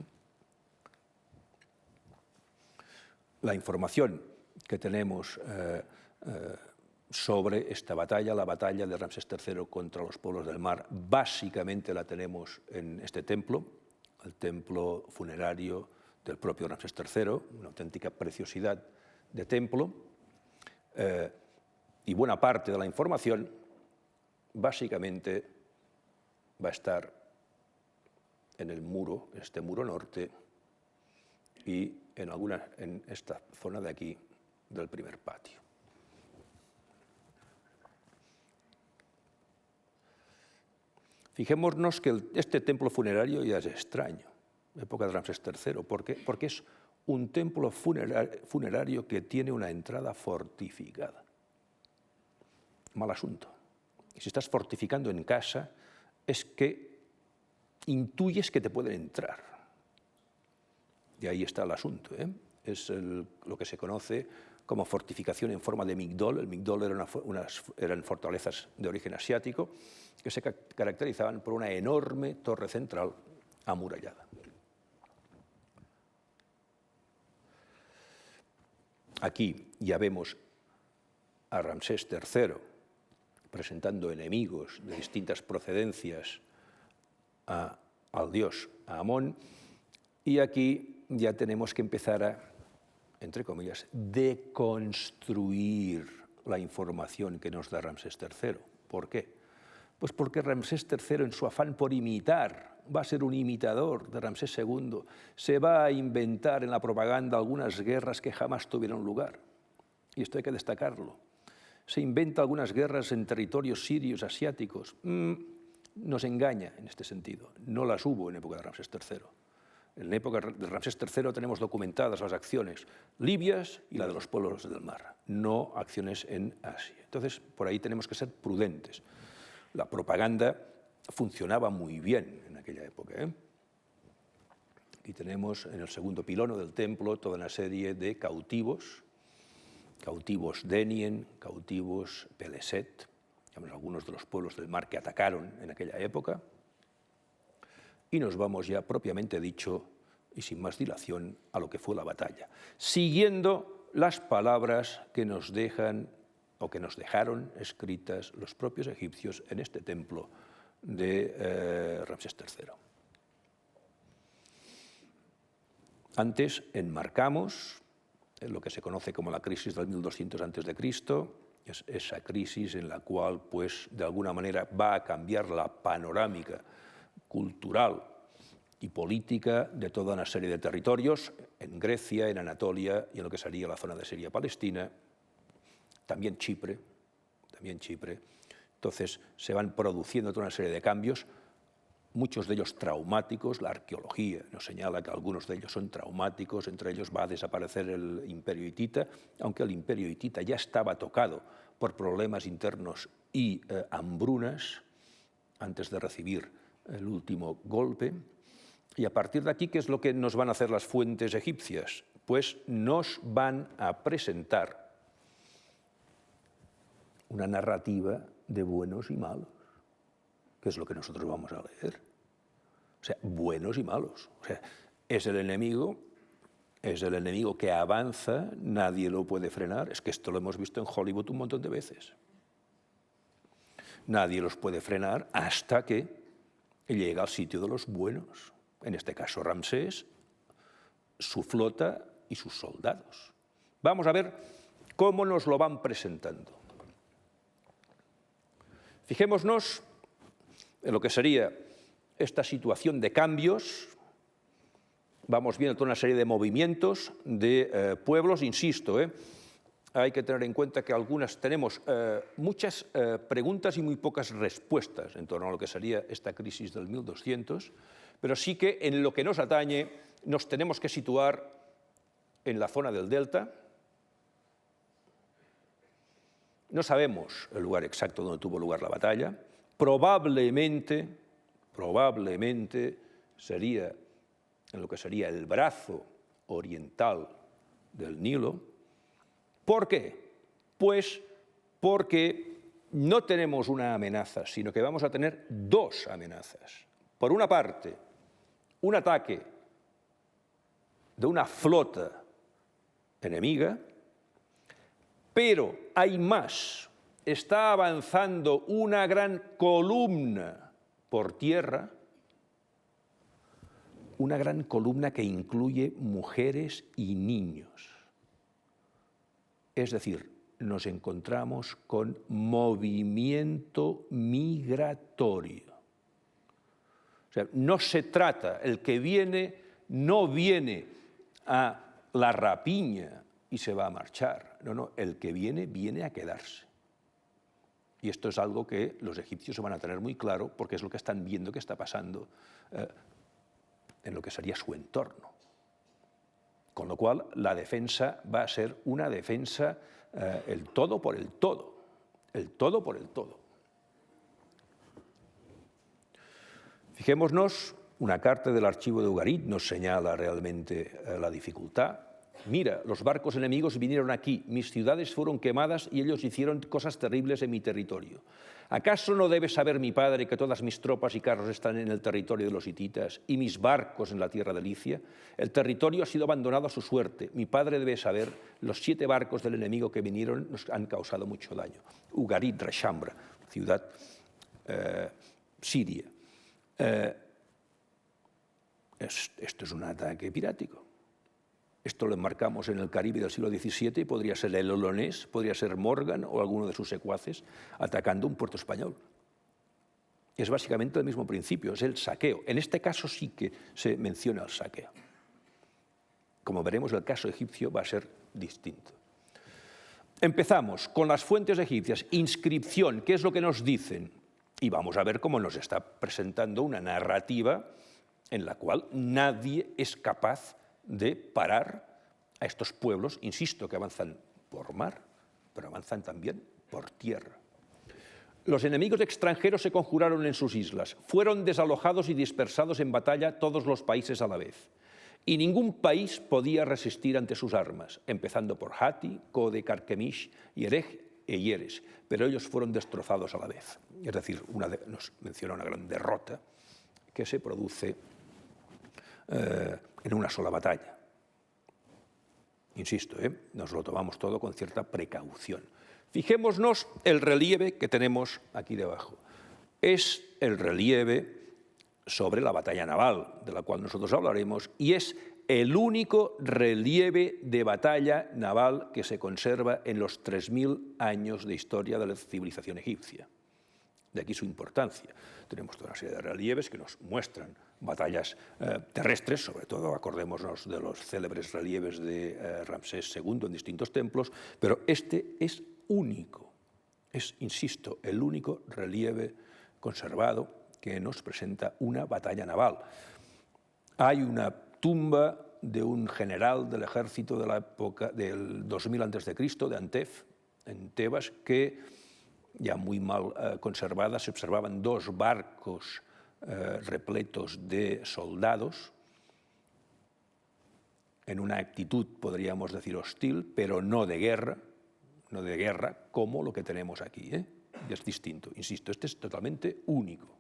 La información que tenemos sobre esta batalla, la batalla de Ramsés III contra los pueblos del mar, básicamente la tenemos en este templo, el templo funerario del propio Ramsés III, una auténtica preciosidad de templo, y buena parte de la información básicamente va a estar en el muro, en este muro norte, y en esta zona de aquí del primer patio. Fijémonos que este templo funerario ya es extraño, época de Ramsés III. ¿Por qué? Porque es un templo funerario que tiene una entrada fortificada. Mal asunto. Y si estás fortificando en casa, es que intuyes que te pueden entrar. Y ahí está el asunto. Es lo que se conoce como fortificación en forma de migdol. El migdol eran fortalezas de origen asiático que se caracterizaban por una enorme torre central amurallada. Aquí ya vemos a Ramsés III presentando enemigos de distintas procedencias al dios Amón, y aquí ya tenemos que empezar a, entre comillas, deconstruir la información que nos da Ramsés III. ¿Por qué? Pues porque Ramsés III, en su afán por imitar, va a ser un imitador de Ramsés II, se va a inventar en la propaganda algunas guerras que jamás tuvieron lugar. Y esto hay que destacarlo. Se inventa algunas guerras en territorios sirios, asiáticos. Nos engaña en este sentido. No las hubo en época de Ramsés III. En época de Ramsés III tenemos documentadas las acciones libias y la de los pueblos del mar, no acciones en Asia. Entonces, por ahí tenemos que ser prudentes. La propaganda funcionaba muy bien en aquella época. Aquí tenemos en el segundo pilono del templo toda una serie de cautivos, cautivos Denien, cautivos Peleset, algunos de los pueblos del mar que atacaron en aquella época. Y nos vamos ya, propiamente dicho, y sin más dilación, a lo que fue la batalla, siguiendo las palabras que nos dejan o que nos dejaron escritas los propios egipcios en este templo de Ramsés III. Antes enmarcamos lo que se conoce como la crisis del 1200 a.C., es esa crisis en la cual, pues, de alguna manera va a cambiar la panorámica cultural y política de toda una serie de territorios, en Grecia, en Anatolia y en lo que sería la zona de Siria-Palestina, también Chipre. Entonces se van produciendo toda una serie de cambios, muchos de ellos traumáticos. La arqueología nos señala que algunos de ellos son traumáticos, entre ellos va a desaparecer el imperio hitita, aunque el imperio hitita ya estaba tocado por problemas internos y hambrunas antes de recibir el último golpe. Y a partir de aquí, ¿qué es lo que nos van a hacer las fuentes egipcias? Pues nos van a presentar una narrativa de buenos y malos, que es lo que nosotros vamos a leer. O sea, buenos y malos. O sea, es el enemigo que avanza, nadie lo puede frenar. Es que esto lo hemos visto en Hollywood un montón de veces. Nadie los puede frenar hasta que llega al sitio de los buenos. En este caso Ramsés, su flota y sus soldados. Vamos a ver cómo nos lo van presentando. Fijémonos en lo que sería esta situación de cambios. Vamos viendo toda una serie de movimientos de pueblos, insisto, hay que tener en cuenta que tenemos muchas preguntas y muy pocas respuestas en torno a lo que sería esta crisis del 1200, pero sí que en lo que nos atañe nos tenemos que situar en la zona del delta. No sabemos el lugar exacto donde tuvo lugar la batalla. Probablemente sería en lo que sería el brazo oriental del Nilo. ¿Por qué? Pues porque no tenemos una amenaza, sino que vamos a tener dos amenazas. Por una parte, un ataque de una flota enemiga, pero hay más. Está avanzando una gran columna por tierra, una gran columna que incluye mujeres y niños. Es decir, nos encontramos con movimiento migratorio. O sea, no se trata, el que viene no viene a la rapiña y se va a marchar. No, el que viene a quedarse. Y esto es algo que los egipcios se van a tener muy claro porque es lo que están viendo que está pasando en lo que sería su entorno. Con lo cual, la defensa va a ser una defensa el todo por el todo. El todo por el todo. Fijémonos, una carta del archivo de Ugarit nos señala realmente la dificultad. Mira, los barcos enemigos vinieron aquí, mis ciudades fueron quemadas y ellos hicieron cosas terribles en mi territorio. ¿Acaso no debe saber mi padre que todas mis tropas y carros están en el territorio de los hititas y mis barcos en la tierra de Licia? El territorio ha sido abandonado a su suerte. Mi padre debe saber, los 7 barcos del enemigo que vinieron nos han causado mucho daño. Ugarit Reshambra. ciudad siria. Esto es un ataque pirático. Esto lo enmarcamos en el Caribe del siglo XVII y podría ser el Olonés, podría ser Morgan o alguno de sus secuaces atacando un puerto español. Es básicamente el mismo principio, es el saqueo. En este caso sí que se menciona el saqueo. Como veremos, el caso egipcio va a ser distinto. Empezamos con las fuentes egipcias, inscripción, ¿qué es lo que nos dicen? Y vamos a ver cómo nos está presentando una narrativa en la cual nadie es capaz de parar a estos pueblos, insisto, que avanzan por mar, pero avanzan también por tierra. Los enemigos extranjeros se conjuraron en sus islas, fueron desalojados y dispersados en batalla todos los países a la vez, y ningún país podía resistir ante sus armas, empezando por Hatti, Code, Carquemish, Yerej e Yeres, pero ellos fueron destrozados a la vez. Es decir, nos menciona una gran derrota que se produce en una sola batalla. Insisto, nos lo tomamos todo con cierta precaución. Fijémonos el relieve que tenemos aquí debajo. Es el relieve sobre la batalla naval, de la cual nosotros hablaremos, y es el único relieve de batalla naval que se conserva en los 3000 años de historia de la civilización egipcia. De aquí su importancia. Tenemos toda una serie de relieves que nos muestran batallas terrestres, sobre todo acordémonos de los célebres relieves de Ramsés II en distintos templos, pero este es único, es, insisto, el único relieve conservado que nos presenta una batalla naval. Hay una tumba de un general del ejército de la época del 2000 a.C., de Antef, en Tebas, que ya muy mal conservada, se observaban 2 barcos repletos de soldados, en una actitud, podríamos decir, hostil, pero no de guerra como lo que tenemos aquí. Es distinto, insisto, este es totalmente único.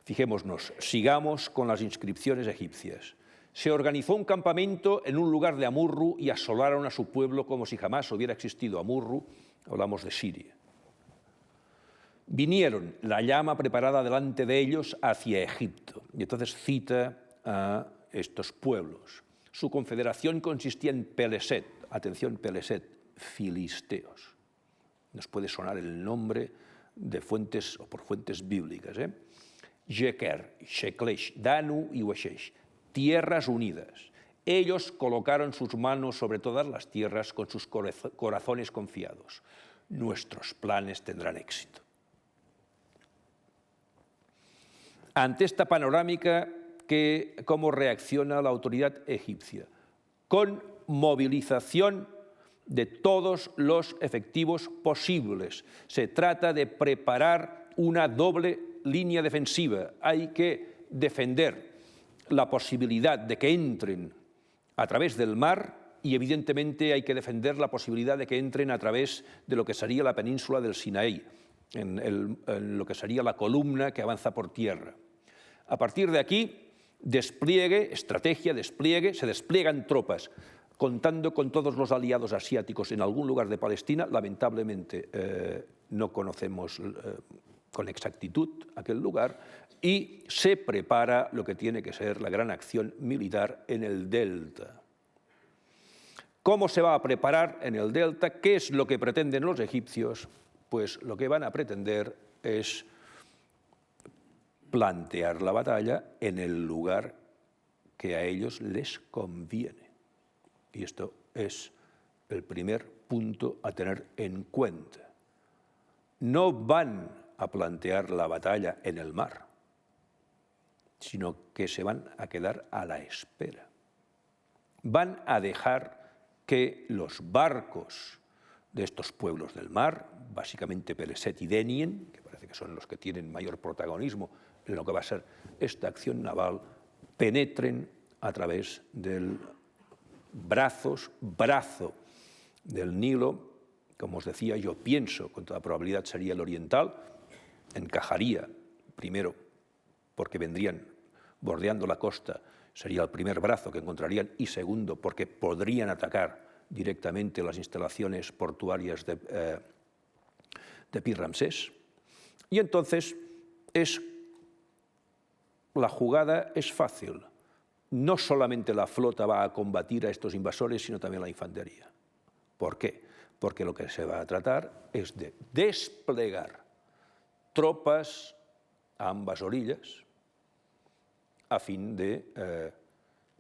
Fijémonos, sigamos con las inscripciones egipcias. Se organizó un campamento en un lugar de Amurru y asolaron a su pueblo como si jamás hubiera existido Amurru. Hablamos de Siria. Vinieron la llama preparada delante de ellos hacia Egipto. Y entonces cita a estos pueblos. Su confederación consistía en Peleset, atención, Peleset, filisteos. Nos puede sonar el nombre de fuentes o por fuentes bíblicas. Jeker, Sheklesh, Danu y Weshesh, tierras unidas. Ellos colocaron sus manos sobre todas las tierras con sus corazones confiados. Nuestros planes tendrán éxito. Ante esta panorámica, ¿cómo reacciona la autoridad egipcia? Con movilización de todos los efectivos posibles. Se trata de preparar una doble línea defensiva. Hay que defender la posibilidad de que entren a través del mar y, evidentemente, hay que defender la posibilidad de que entren a través de lo que sería la península del Sinaí, en lo que sería la columna que avanza por tierra. A partir de aquí, despliegue, estrategia, despliegue, se despliegan tropas, contando con todos los aliados asiáticos en algún lugar de Palestina. Lamentablemente no conocemos con exactitud aquel lugar, y se prepara lo que tiene que ser la gran acción militar en el delta. ¿Cómo se va a preparar en el delta? ¿Qué es lo que pretenden los egipcios? Pues lo que van a pretender es plantear la batalla en el lugar que a ellos les conviene. Y esto es el primer punto a tener en cuenta. No van a plantear la batalla en el mar, sino que se van a quedar a la espera. Van a dejar que los barcos de estos pueblos del mar, básicamente Peleset y Denien, que parece que son los que tienen mayor protagonismo en lo que va a ser esta acción naval, penetren a través del brazo del Nilo. Como os decía, yo pienso, con toda probabilidad sería el oriental, encajaría primero porque vendrían bordeando la costa, sería el primer brazo que encontrarían, y segundo porque podrían atacar directamente las instalaciones portuarias de Pi Ramsés. Y entonces la jugada es fácil. No solamente la flota va a combatir a estos invasores, sino también la infantería. ¿Por qué? Porque lo que se va a tratar es de desplegar tropas a ambas orillas a fin de,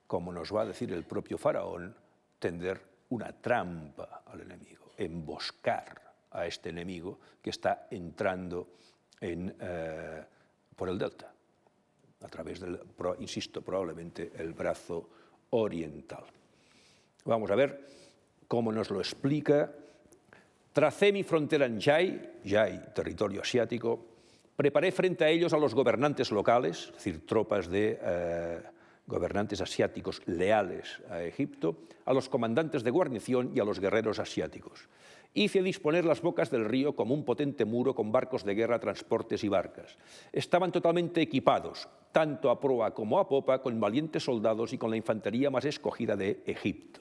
como nos va a decir el propio faraón, tender una trampa al enemigo, emboscar a este enemigo que está entrando por el delta, a través del, insisto, probablemente el brazo oriental. Vamos a ver cómo nos lo explica. Tracé mi frontera en Jai, territorio asiático, preparé frente a ellos a los gobernantes locales, es decir, tropas de gobernantes asiáticos leales a Egipto, a los comandantes de guarnición y a los guerreros asiáticos. Hice disponer las bocas del río como un potente muro con barcos de guerra, transportes y barcas. Estaban totalmente equipados, tanto a proa como a popa, con valientes soldados y con la infantería más escogida de Egipto.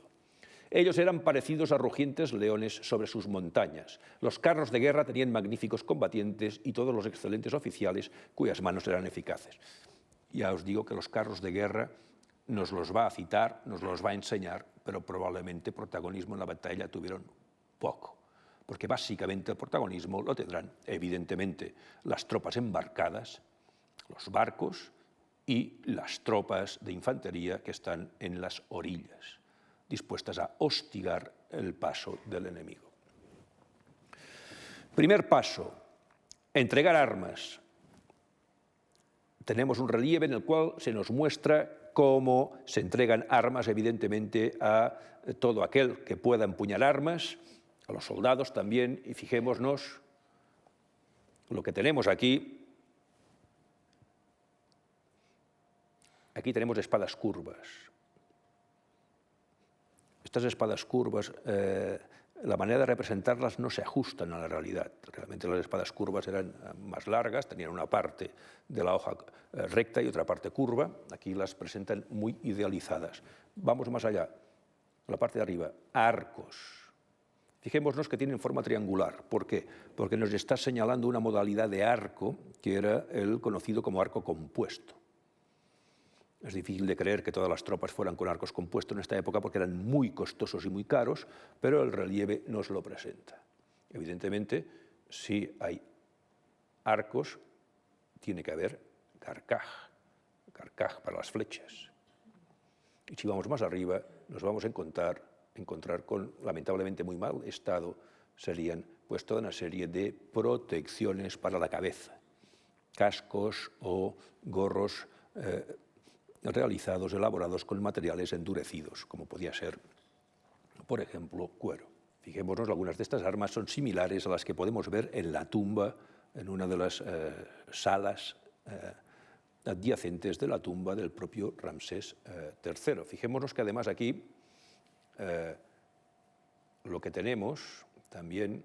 Ellos eran parecidos a rugientes leones sobre sus montañas. Los carros de guerra tenían magníficos combatientes y todos los excelentes oficiales cuyas manos eran eficaces. Ya os digo que los carros de guerra nos los va a citar, nos los va a enseñar, pero probablemente protagonismo en la batalla tuvieron poco, porque básicamente el protagonismo lo tendrán evidentemente las tropas embarcadas, los barcos y las tropas de infantería que están en las orillas, dispuestas a hostigar el paso del enemigo. Primer paso, entregar armas. Tenemos un relieve en el cual se nos muestra cómo se entregan armas, evidentemente, a todo aquel que pueda empuñar armas, a los soldados también, y fijémonos lo que tenemos aquí. Aquí tenemos espadas curvas. Estas espadas curvas, la manera de representarlas no se ajustan a la realidad. Realmente las espadas curvas eran más largas, tenían una parte de la hoja recta y otra parte curva. Aquí las presentan muy idealizadas. Vamos más allá. La parte de arriba, arcos. Fijémonos que tienen forma triangular. ¿Por qué? Porque nos está señalando una modalidad de arco que era el conocido como arco compuesto. Es difícil de creer que todas las tropas fueran con arcos compuestos en esta época porque eran muy costosos y muy caros, pero el relieve nos lo presenta. Evidentemente, si hay arcos, tiene que haber carcaj para las flechas. Y si vamos más arriba, nos vamos a encontrar con, lamentablemente muy mal estado, serían pues toda una serie de protecciones para la cabeza, cascos o gorros realizados, elaborados con materiales endurecidos, como podía ser, por ejemplo, cuero. Fijémonos, algunas de estas armas son similares a las que podemos ver en la tumba, en una de las salas adyacentes de la tumba del propio Ramsés III. Fijémonos que además aquí lo que tenemos también,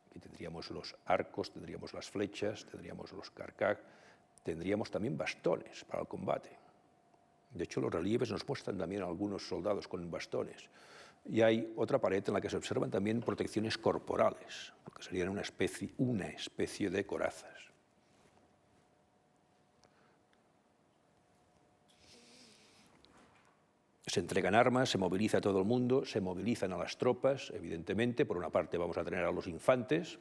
aquí tendríamos los arcos, tendríamos las flechas, tendríamos los carcaj, tendríamos también bastones para el combate. De hecho, los relieves nos muestran también a algunos soldados con bastones. Y hay otra pared en la que se observan también protecciones corporales, que serían una especie de corazas. Se entregan armas, se moviliza a todo el mundo, se movilizan a las tropas, evidentemente. Por una parte vamos a tener a los infantes,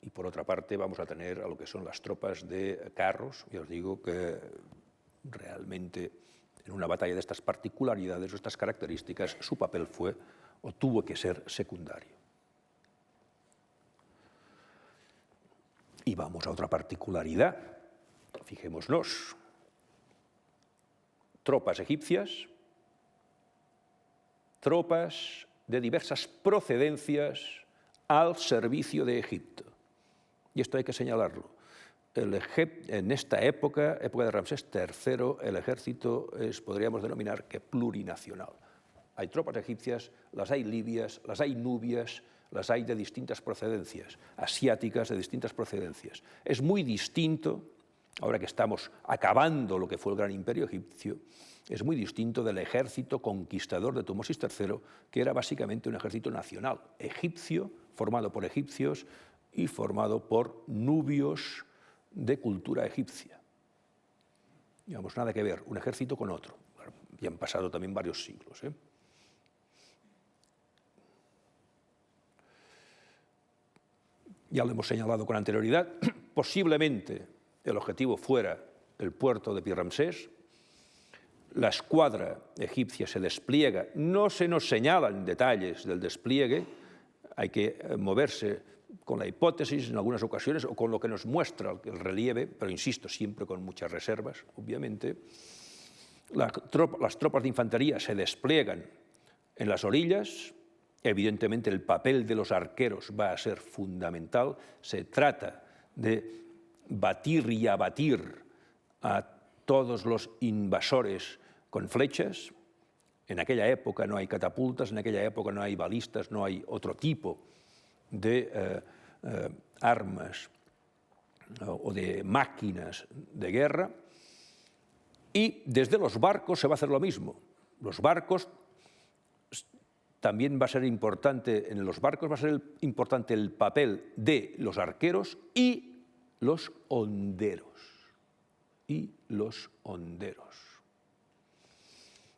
y por otra parte vamos a tener a lo que son las tropas de carros. Ya os digo que realmente en una batalla de estas particularidades o estas características su papel fue o tuvo que ser secundario. Y vamos a otra particularidad. Fijémonos. Tropas egipcias, tropas de diversas procedencias al servicio de Egipto. Y esto hay que señalarlo. En esta época de Ramsés III, el ejército podríamos denominar que plurinacional. Hay tropas egipcias, las hay libias, las hay nubias, las hay de distintas procedencias, asiáticas de distintas procedencias. Es muy distinto ahora que estamos acabando lo que fue el gran imperio egipcio, es muy distinto del ejército conquistador de Tutmosis III, que era básicamente un ejército nacional, egipcio, formado por egipcios y formado por nubios de cultura egipcia. Digamos, nada que ver un ejército con otro. Y han pasado también varios siglos. Ya lo hemos señalado con anterioridad, posiblemente el objetivo fuera el puerto de Pi-Ramsés. La escuadra egipcia se despliega, no se nos señalan detalles del despliegue, hay que moverse con la hipótesis en algunas ocasiones o con lo que nos muestra el relieve, pero insisto, siempre con muchas reservas, obviamente. Las tropas de infantería se despliegan en las orillas. Evidentemente el papel de los arqueros va a ser fundamental. Se trata de batir y abatir a todos los invasores con flechas. En aquella época no hay catapultas, en aquella época no hay balistas, no hay otro tipo de armas o de máquinas de guerra. Y desde los barcos se va a hacer lo mismo. Los barcos también va a ser importante, en los barcos va a ser importante el papel de los arqueros y los honderos.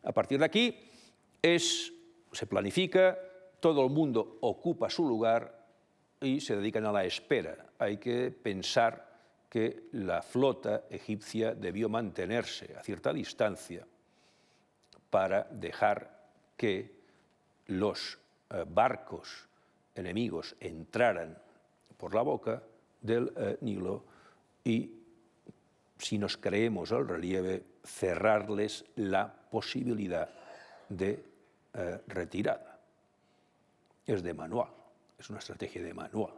A partir de aquí se planifica, todo el mundo ocupa su lugar y se dedican a la espera. Hay que pensar que la flota egipcia debió mantenerse a cierta distancia para dejar que los barcos enemigos entraran por la boca del Nilo y, si nos creemos el relieve, cerrarles la posibilidad de retirada. Es de manual, es una estrategia de manual.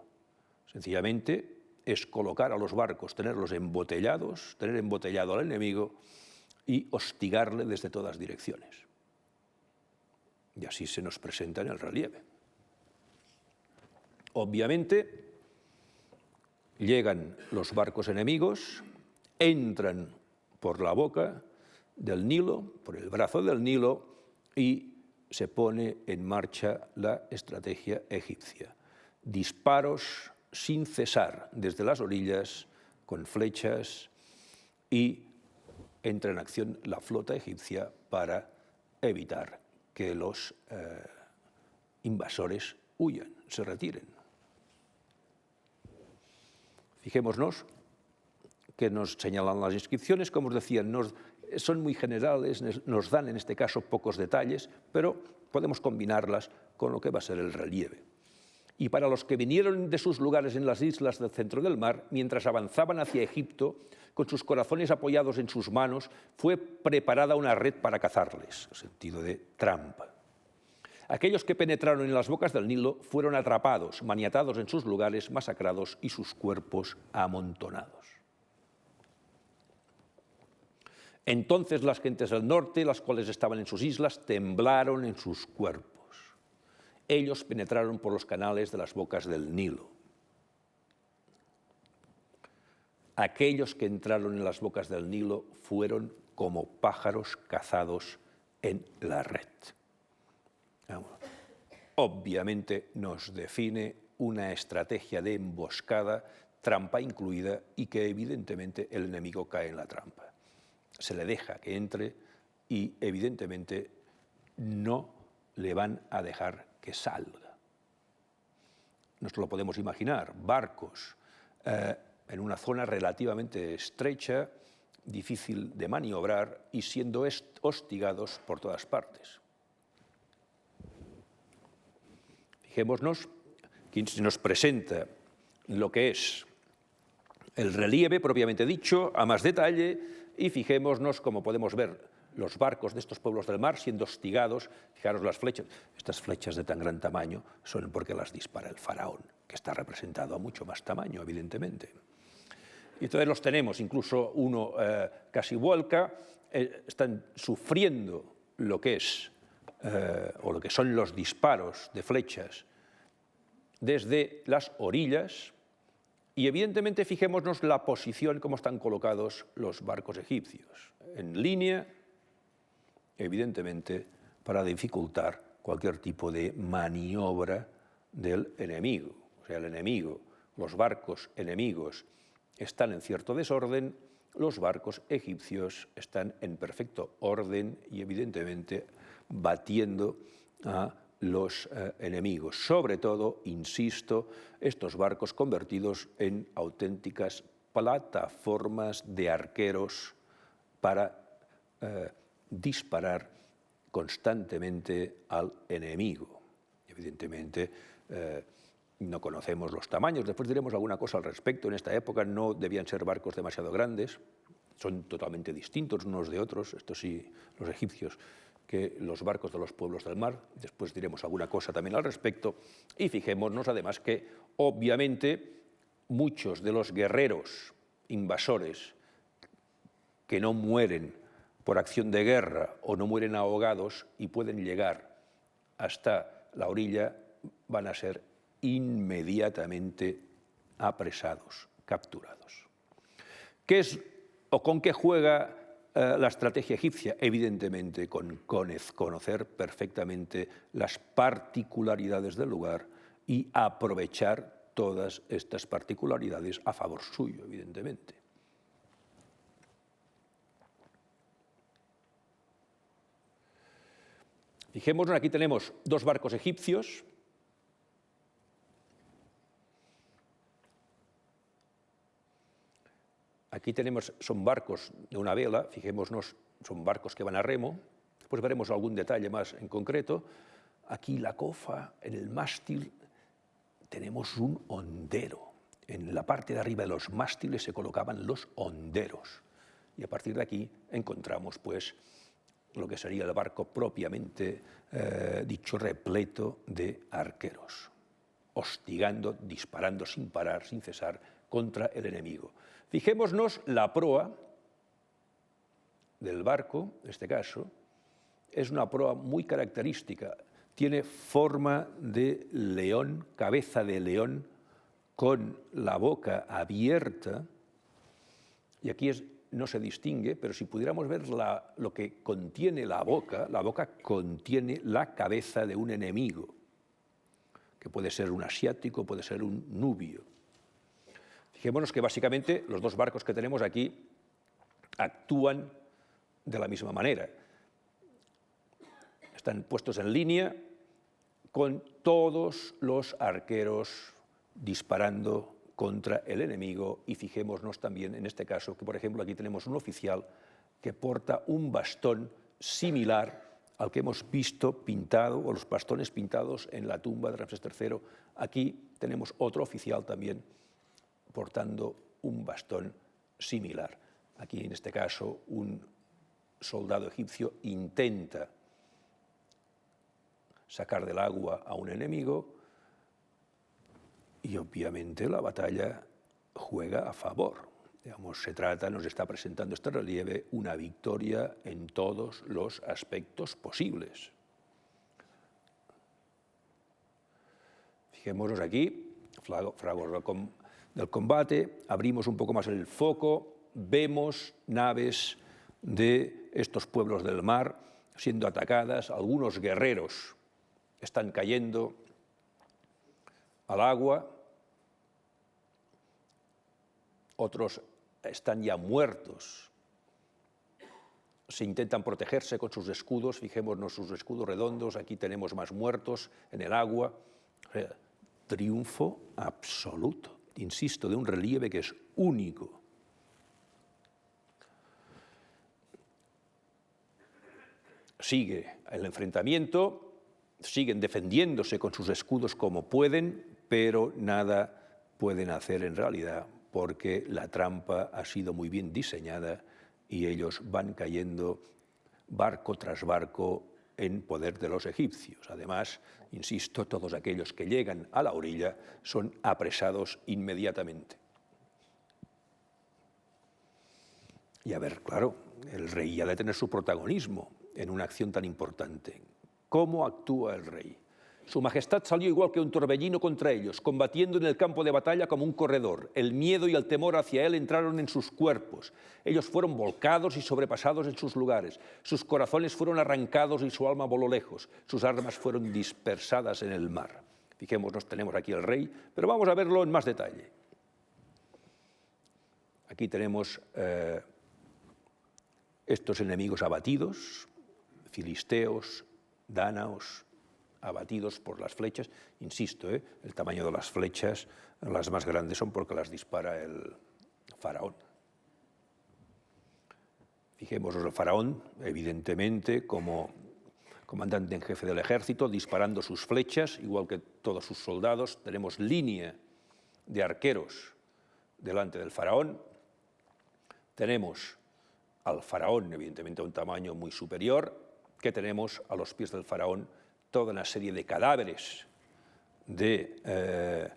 Sencillamente es colocar a los barcos, tenerlos embotellados, tener embotellado al enemigo y hostigarle desde todas direcciones. Y así se nos presenta en el relieve. Obviamente, llegan los barcos enemigos, entran por la boca del Nilo, por el brazo del Nilo, y se pone en marcha la estrategia egipcia. Disparos sin cesar desde las orillas, con flechas, y entra en acción la flota egipcia para evitar que los invasores huyan, se retiren. Fijémonos que nos señalan las inscripciones, como os decía, son muy generales, nos dan en este caso pocos detalles, pero podemos combinarlas con lo que va a ser el relieve. Y para los que vinieron de sus lugares en las islas del centro del mar, mientras avanzaban hacia Egipto, con sus corazones apoyados en sus manos, fue preparada una red para cazarles, en sentido de trampa. Aquellos que penetraron en las bocas del Nilo fueron atrapados, maniatados en sus lugares, masacrados y sus cuerpos amontonados. Entonces las gentes del norte, las cuales estaban en sus islas, temblaron en sus cuerpos. Ellos penetraron por los canales de las bocas del Nilo. Aquellos que entraron en las bocas del Nilo fueron como pájaros cazados en la red. Obviamente nos define una estrategia de emboscada, trampa incluida, y que evidentemente el enemigo cae en la trampa. Se le deja que entre y evidentemente no le van a dejar que salga. Nos lo podemos imaginar, barcos en una zona relativamente estrecha, difícil de maniobrar y siendo hostigados por todas partes. Fijémonos que se nos presenta lo que es el relieve propiamente dicho, a más detalle, y fijémonos cómo podemos ver los barcos de estos pueblos del mar siendo hostigados. Fijaros las flechas. Estas flechas de tan gran tamaño son porque las dispara el faraón, que está representado a mucho más tamaño, evidentemente. Y entonces los tenemos, incluso uno casi vuelca, están sufriendo lo que es, o lo que son los disparos de flechas desde las orillas, Y evidentemente fijémonos la posición, cómo están colocados los barcos egipcios. En línea, evidentemente, para dificultar cualquier tipo de maniobra del enemigo. O sea, el enemigo, los barcos enemigos están en cierto desorden, los barcos egipcios están en perfecto orden y evidentemente batiendo a los enemigos. Sobre todo, insisto, estos barcos convertidos en auténticas plataformas de arqueros para disparar constantemente al enemigo. Evidentemente, no conocemos los tamaños, después diremos alguna cosa al respecto. En esta época no debían ser barcos demasiado grandes, son totalmente distintos unos de otros, estos sí, los egipcios, que los barcos de los pueblos del mar. Después diremos alguna cosa también al respecto. Y fijémonos además que, obviamente, muchos de los guerreros invasores que no mueren por acción de guerra o no mueren ahogados y pueden llegar hasta la orilla, van a ser inmediatamente apresados, capturados. ¿Qué es o con qué juega la estrategia egipcia? Evidentemente con conocer perfectamente las particularidades del lugar y aprovechar todas estas particularidades a favor suyo, evidentemente. Fijémonos, aquí tenemos dos barcos egipcios. Aquí tenemos, son barcos de una vela, fijémonos, son barcos que van a remo. Después veremos algún detalle más en concreto. Aquí la cofa, en el mástil, tenemos un hondero. En la parte de arriba de los mástiles se colocaban los honderos. Y a partir de aquí encontramos, pues, lo que sería el barco propiamente dicho, repleto de arqueros, hostigando, disparando sin parar, sin cesar, contra el enemigo. Fijémonos la proa del barco, en este caso, es una proa muy característica. Tiene forma de león, cabeza de león, con la boca abierta, y aquí no se distingue, pero si pudiéramos ver lo que contiene la boca contiene la cabeza de un enemigo, que puede ser un asiático, puede ser un nubio. Fijémonos que básicamente los dos barcos que tenemos aquí actúan de la misma manera. Están puestos en línea con todos los arqueros disparando contra el enemigo, y fijémonos también en este caso que, por ejemplo, aquí tenemos un oficial que porta un bastón similar al que hemos visto pintado, o los bastones pintados en la tumba de Ramsés III. Aquí tenemos otro oficial también portando un bastón similar. Aquí, en este caso, un soldado egipcio intenta sacar del agua a un enemigo y, obviamente, la batalla juega a favor. Digamos, nos está presentando este relieve una victoria en todos los aspectos posibles. Fijémonos aquí, fragor del combate, abrimos un poco más el foco, vemos naves de estos pueblos del mar siendo atacadas, algunos guerreros están cayendo al agua, otros están ya muertos, se intentan protegerse con sus escudos, fijémonos sus escudos redondos, aquí tenemos más muertos en el agua. Triunfo absoluto, insisto, de un relieve que es único. Sigue el enfrentamiento, siguen defendiéndose con sus escudos como pueden, pero nada pueden hacer en realidad, porque la trampa ha sido muy bien diseñada y ellos van cayendo barco tras barco en poder de los egipcios. Además, insisto, todos aquellos que llegan a la orilla son apresados inmediatamente. Y a ver, claro, el rey ha de tener su protagonismo en una acción tan importante. ¿Cómo actúa el rey? Su majestad salió igual que un torbellino contra ellos, combatiendo en el campo de batalla como un corredor. El miedo y el temor hacia él entraron en sus cuerpos. Ellos fueron volcados y sobrepasados en sus lugares. Sus corazones fueron arrancados y su alma voló lejos. Sus armas fueron dispersadas en el mar. Fijémonos, tenemos aquí el rey, pero vamos a verlo en más detalle. Aquí tenemos estos enemigos abatidos, filisteos, dánaos, abatidos por las flechas. Insisto, el tamaño de las flechas, las más grandes son porque las dispara el faraón. Fijémonos el faraón, evidentemente, como comandante en jefe del ejército, disparando sus flechas, igual que todos sus soldados. Tenemos línea de arqueros delante del faraón. Tenemos al faraón, evidentemente, a un tamaño muy superior, que tenemos a los pies del faraón toda una serie de cadáveres de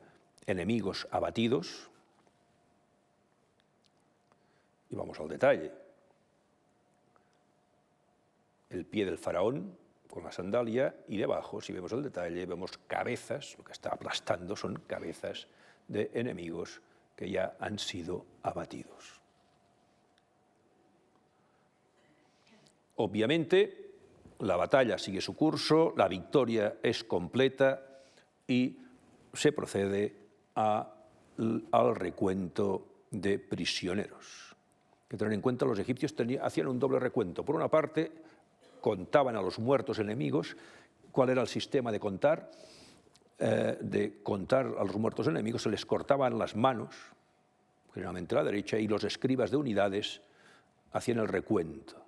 enemigos abatidos. Y vamos al detalle. El pie del faraón con la sandalia y debajo, si vemos el detalle, vemos cabezas, lo que está aplastando son cabezas de enemigos que ya han sido abatidos. Obviamente, la batalla sigue su curso, la victoria es completa y se procede al recuento de prisioneros. Hay que tener en cuenta, los egipcios hacían un doble recuento. Por una parte, contaban a los muertos enemigos. ¿Cuál era el sistema de contar? De contar a los muertos enemigos, se les cortaban las manos, generalmente la derecha, y los escribas de unidades hacían el recuento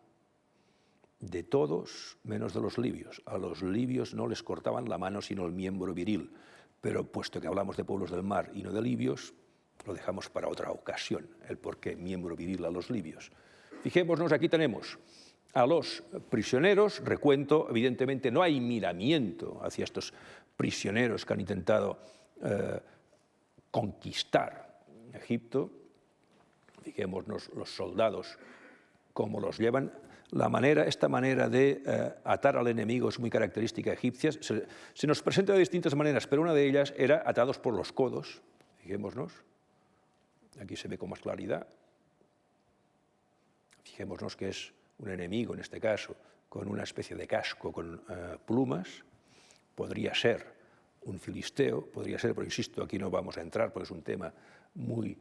de todos menos de los libios. A los libios no les cortaban la mano sino el miembro viril, pero puesto que hablamos de pueblos del mar y no de libios, lo dejamos para otra ocasión, el por qué miembro viril a los libios. Fijémonos, aquí tenemos a los prisioneros, recuento, evidentemente no hay miramiento hacia estos prisioneros que han intentado conquistar Egipto. Fijémonos los soldados cómo los llevan. Esta manera de atar al enemigo es muy característica egipcia. Se nos presenta de distintas maneras, pero una de ellas era atados por los codos. Fijémonos, aquí se ve con más claridad. Fijémonos que es un enemigo, en este caso, con una especie de casco con plumas. Podría ser un filisteo, podría ser, pero insisto, aquí no vamos a entrar porque es un tema muy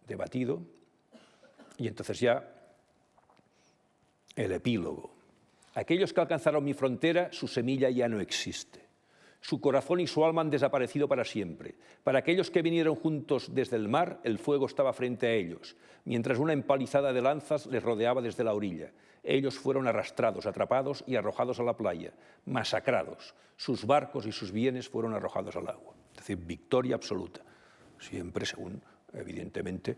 debatido. Y entonces ya el epílogo. Aquellos que alcanzaron mi frontera, su semilla ya no existe. Su corazón y su alma han desaparecido para siempre. Para aquellos que vinieron juntos desde el mar, el fuego estaba frente a ellos, mientras una empalizada de lanzas les rodeaba desde la orilla. Ellos fueron arrastrados, atrapados y arrojados a la playa, masacrados. Sus barcos y sus bienes fueron arrojados al agua. Es decir, victoria absoluta. Siempre según, evidentemente,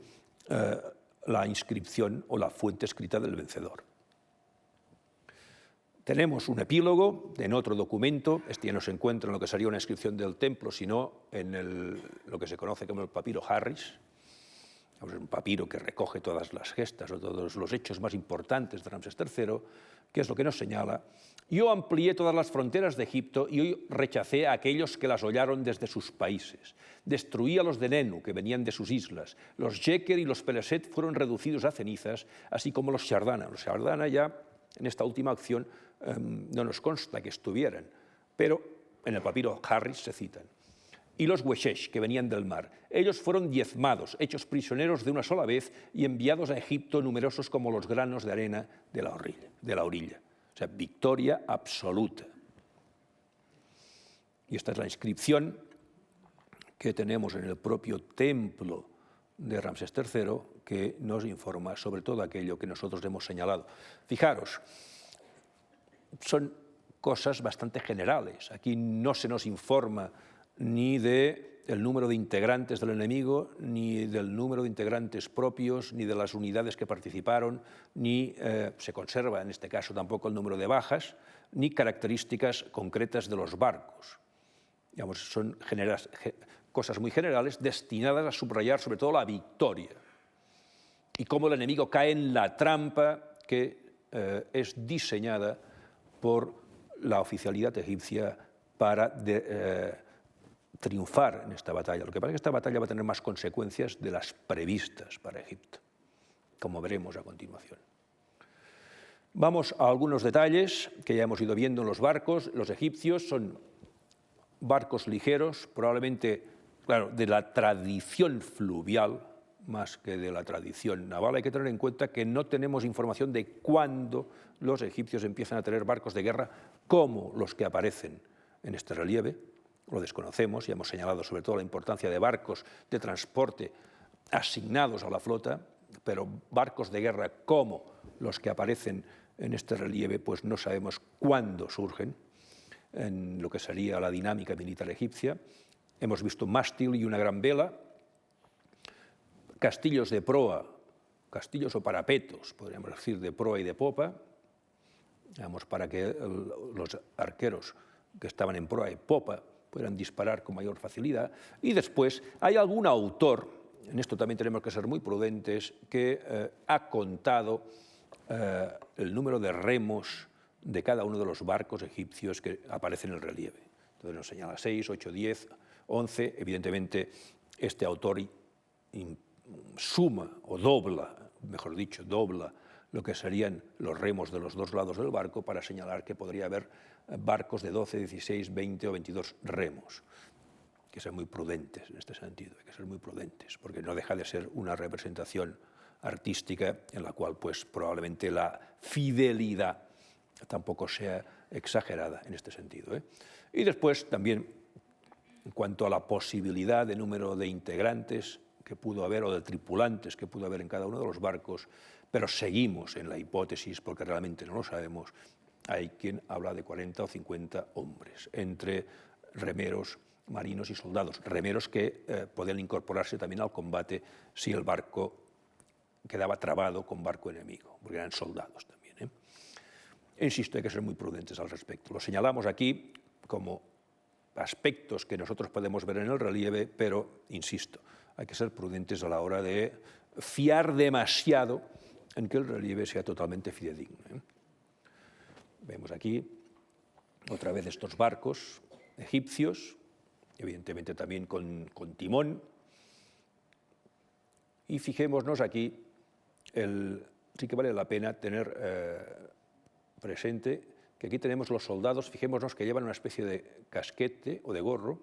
la inscripción o la fuente escrita del vencedor. Tenemos un epílogo en otro documento, este ya no se encuentra en lo que sería una inscripción del templo, sino en lo que se conoce como el papiro Harris. Es un papiro que recoge todas las gestas o todos los hechos más importantes de Ramsés III, que es lo que nos señala. Yo amplié todas las fronteras de Egipto y hoy rechacé a aquellos que las hollaron desde sus países. Destruí a los de Nenu, que venían de sus islas. Los Jeker y los Peleset fueron reducidos a cenizas, así como los Shardana. Los Shardana ya, en esta última acción, no nos consta que estuvieran, pero en el papiro Harris se citan. Y los Weshesh, que venían del mar. Ellos fueron diezmados, hechos prisioneros de una sola vez y enviados a Egipto numerosos como los granos de arena de la orilla. O sea, victoria absoluta. Y esta es la inscripción que tenemos en el propio templo de Ramsés III, que nos informa sobre todo aquello que nosotros hemos señalado. Fijaros, son cosas bastante generales. Aquí no se nos informa ni del número de integrantes del enemigo, ni del número de integrantes propios, ni de las unidades que participaron, ni se conserva en este caso tampoco el número de bajas, ni características concretas de los barcos. Digamos, son cosas muy generales destinadas a subrayar sobre todo la victoria y cómo el enemigo cae en la trampa que es diseñada por la oficialidad egipcia para triunfar en esta batalla. Lo que pasa es que esta batalla va a tener más consecuencias de las previstas para Egipto, como veremos a continuación. Vamos a algunos detalles que ya hemos ido viendo en los barcos. Los egipcios son barcos ligeros, probablemente, claro, de la tradición fluvial más que de la tradición naval. Hay que tener en cuenta que no tenemos información de cuándo los egipcios empiezan a tener barcos de guerra como los que aparecen en este relieve. Lo desconocemos y hemos señalado sobre todo la importancia de barcos de transporte asignados a la flota, pero barcos de guerra como los que aparecen en este relieve, pues no sabemos cuándo surgen en lo que sería la dinámica militar egipcia. Hemos visto mástil y una gran vela, castillos de proa, castillos o parapetos, podríamos decir, de proa y de popa, digamos, para que los arqueros que estaban en proa y popa puedan disparar con mayor facilidad. Y después hay algún autor, en esto también tenemos que ser muy prudentes, que ha contado el número de remos de cada uno de los barcos egipcios que aparecen en el relieve. Entonces nos señala 6, 8, 10, 11. Evidentemente, este autor suma o dobla, mejor dicho, dobla lo que serían los remos de los dos lados del barco para señalar que podría haber barcos de 12, 16, 20 o 22 remos. Hay que ser muy prudentes en este sentido, hay que ser muy prudentes, porque no deja de ser una representación artística en la cual pues probablemente la fidelidad tampoco sea exagerada en este sentido. Y después también en cuanto a la posibilidad de número de integrantes que pudo haber o de tripulantes que pudo haber en cada uno de los barcos, pero seguimos en la hipótesis porque realmente no lo sabemos. Hay quien habla de 40 o 50 hombres, entre remeros, marinos y soldados. Remeros que podían incorporarse también al combate si el barco quedaba trabado con barco enemigo, porque eran soldados también. Insisto, hay que ser muy prudentes al respecto. Lo señalamos aquí como aspectos que nosotros podemos ver en el relieve, pero, insisto, hay que ser prudentes a la hora de fiar demasiado en que el relieve sea totalmente fidedigno. Vemos aquí otra vez estos barcos egipcios, evidentemente también con timón, y fijémonos aquí, sí que vale la pena tener presente que aquí tenemos los soldados, fijémonos que llevan una especie de casquete o de gorro,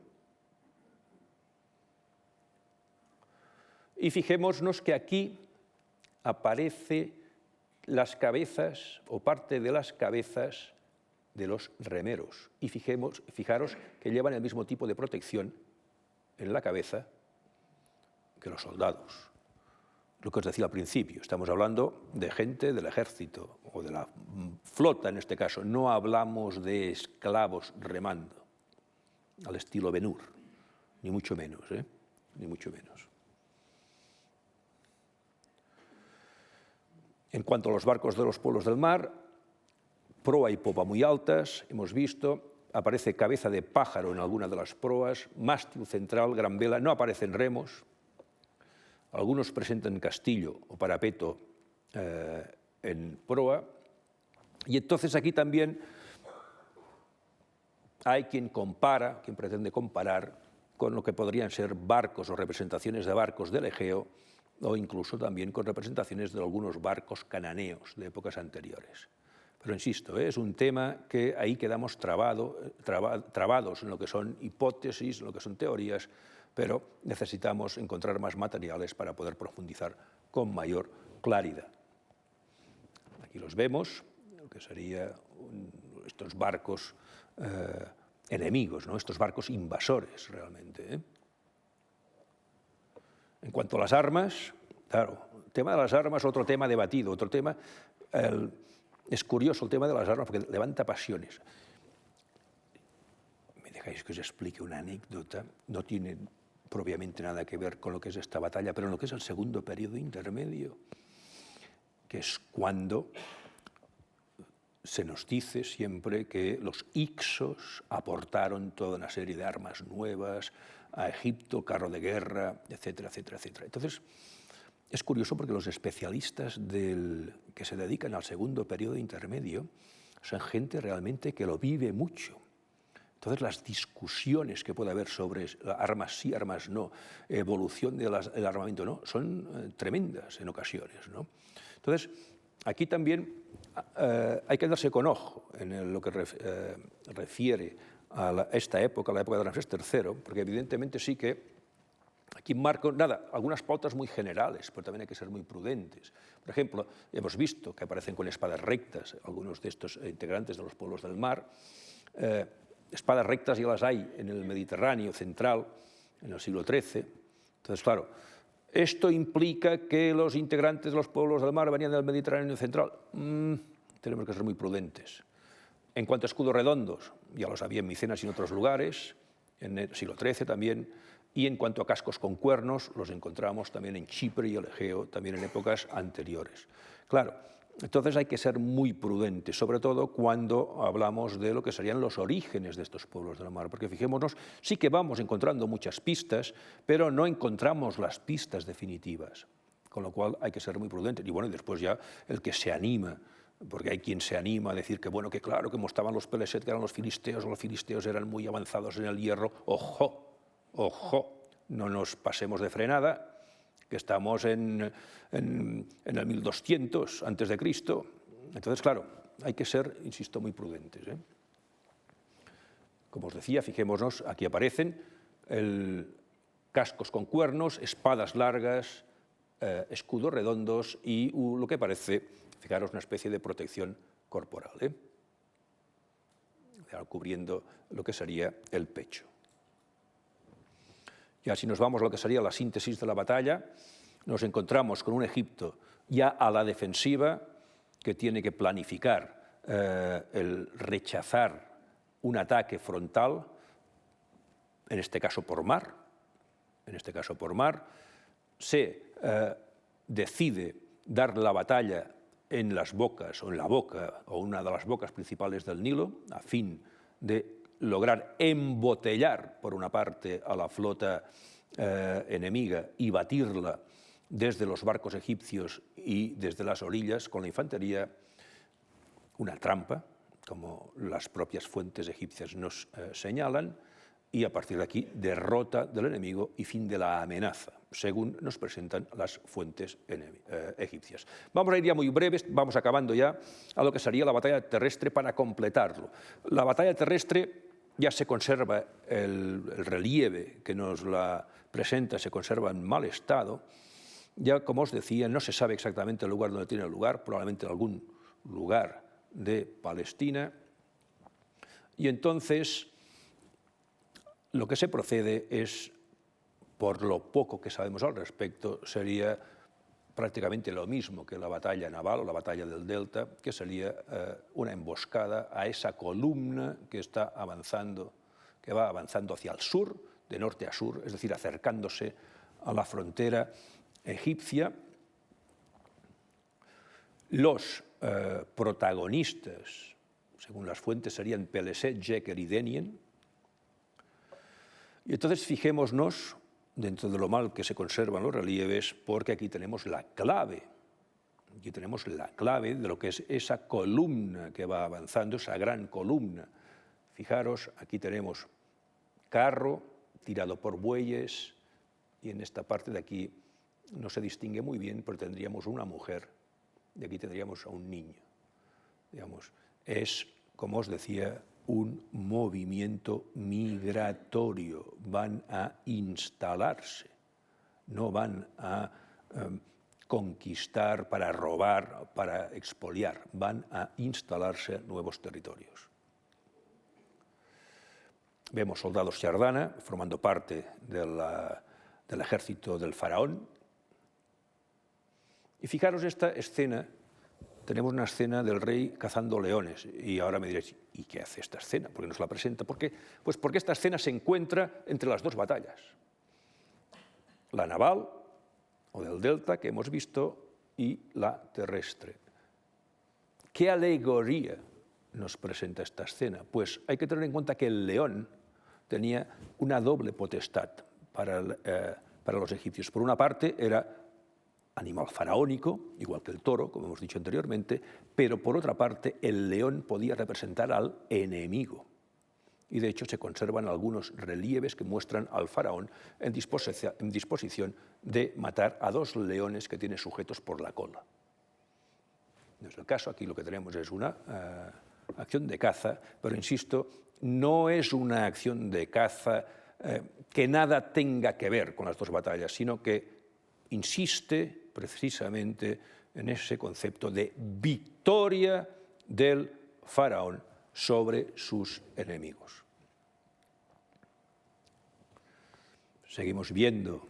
y fijémonos que aquí aparece las cabezas o parte de las cabezas de los remeros. Y fijaros que llevan el mismo tipo de protección en la cabeza que los soldados. Lo que os decía al principio, estamos hablando de gente del ejército o de la flota en este caso. No hablamos de esclavos remando al estilo Ben-Hur, ni mucho menos, ni mucho menos. En cuanto a los barcos de los pueblos del mar, proa y popa muy altas, hemos visto, aparece cabeza de pájaro en alguna de las proas, mástil central, gran vela, no aparecen remos, algunos presentan castillo o parapeto en proa, y entonces aquí también hay quien compara, quien pretende comparar con lo que podrían ser barcos o representaciones de barcos del Egeo, o incluso también con representaciones de algunos barcos cananeos de épocas anteriores. Pero insisto, es un tema que ahí quedamos trabados en lo que son hipótesis, en lo que son teorías, pero necesitamos encontrar más materiales para poder profundizar con mayor claridad. Aquí los vemos, lo que serían estos barcos enemigos, ¿no? Estos barcos invasores realmente. En cuanto a las armas, claro, el tema de las armas, otro tema debatido, otro tema, es curioso el tema de las armas porque levanta pasiones. Me dejáis que os explique una anécdota, no tiene propiamente nada que ver con lo que es esta batalla, pero en lo que es el segundo periodo intermedio, que es cuando se nos dice siempre que los hicsos aportaron toda una serie de armas nuevas a Egipto, carro de guerra, etcétera, etcétera, etcétera. Entonces, es curioso porque los especialistas que se dedican al segundo periodo intermedio Son gente realmente que lo vive mucho. Entonces, las discusiones que puede haber sobre armas sí, armas no, evolución del armamento no, son tremendas en ocasiones, ¿no? Entonces, aquí también hay que darse con ojo en lo que refiere a esta época, la época de Ramsés III, porque evidentemente sí que aquí marco, algunas pautas muy generales, pero también hay que ser muy prudentes. Por ejemplo, hemos visto que aparecen con espadas rectas algunos de estos integrantes de los pueblos del mar. Espadas rectas ya las hay en el Mediterráneo central, en el siglo XIII. Entonces, claro, ¿esto implica que los integrantes de los pueblos del mar venían del Mediterráneo central? Tenemos que ser muy prudentes. En cuanto a escudos redondos, ya los había en Micenas y en otros lugares, en el siglo XIII también, y en cuanto a cascos con cuernos, los encontramos también en Chipre y el Egeo, también en épocas anteriores. Claro, entonces hay que ser muy prudentes, sobre todo cuando hablamos de lo que serían los orígenes de estos pueblos del mar, porque fijémonos, sí que vamos encontrando muchas pistas, pero no encontramos las pistas definitivas, con lo cual hay que ser muy prudentes. Y bueno, y después ya el que se anima, porque hay quien se anima a decir que bueno, que claro, que mostraban los Peleset, que eran los filisteos eran muy avanzados en el hierro. ¡Ojo! Ojo, no nos pasemos de frenada, que estamos en el 1200 antes de Cristo. Entonces, claro, hay que ser, insisto, muy prudentes, ¿eh? Como os decía, fijémonos, aquí aparecen cascos con cuernos, espadas largas, escudos redondos y lo que parece, fijaros, una especie de protección corporal, ¿eh? Cubriendo lo que sería el pecho. Ya si nos vamos a lo que sería la síntesis de la batalla, nos encontramos con un Egipto ya a la defensiva, que tiene que planificar el rechazar un ataque frontal, en este caso por mar. Se decide dar la batalla en las bocas, o en la boca, o una de las bocas principales del Nilo, a fin de lograr embotellar, por una parte, a la flota enemiga y batirla desde los barcos egipcios y desde las orillas con la infantería, una trampa, como las propias fuentes egipcias nos señalan, y a partir de aquí derrota del enemigo y fin de la amenaza, según nos presentan las fuentes egipcias. Vamos a ir ya muy breves, vamos acabando ya a lo que sería la batalla terrestre para completarlo. La batalla terrestre ya se conserva, el relieve que nos la presenta se conserva en mal estado. Ya, como os decía, no se sabe exactamente el lugar donde tiene lugar, probablemente en algún lugar de Palestina. Y entonces, lo que se procede es, por lo poco que sabemos al respecto, sería prácticamente lo mismo que la batalla naval o la batalla del Delta, que sería una emboscada a esa columna que está avanzando, que va avanzando hacia el sur, de norte a sur, es decir, acercándose a la frontera egipcia. Los protagonistas, según las fuentes, serían Peleset, Jeker y Denien. Y entonces fijémonos, dentro de lo mal que se conservan los relieves, porque aquí tenemos la clave. Aquí tenemos la clave de lo que es esa columna que va avanzando, esa gran columna. Fijaros, aquí tenemos carro tirado por bueyes, y en esta parte de aquí no se distingue muy bien, pero tendríamos una mujer, y aquí tendríamos a un niño. Digamos, es, como os decía, un movimiento migratorio. Van a instalarse, no van a conquistar, para robar, para expoliar, van a instalarse en nuevos territorios. Vemos soldados Yardana formando parte del ejército del faraón. Y fijaros esta escena. Tenemos una escena del rey cazando leones, y ahora me diréis, ¿y qué hace esta escena? ¿Por qué nos la presenta? ¿Por qué? Pues porque esta escena se encuentra entre las dos batallas, la naval, o del Delta, que hemos visto, y la terrestre. ¿Qué alegoría nos presenta esta escena? Pues hay que tener en cuenta que el león tenía una doble potestad para los egipcios. Por una parte, era animal faraónico, igual que el toro, como hemos dicho anteriormente, pero por otra parte el león podía representar al enemigo. Y de hecho se conservan algunos relieves que muestran al faraón en disposición de matar a 2 leones que tiene sujetos por la cola. No es el caso, aquí lo que tenemos es una acción de caza, pero insisto, no es una acción de caza que nada tenga que ver con las 2 batallas, sino que insiste precisamente en ese concepto de victoria del faraón sobre sus enemigos. Seguimos viendo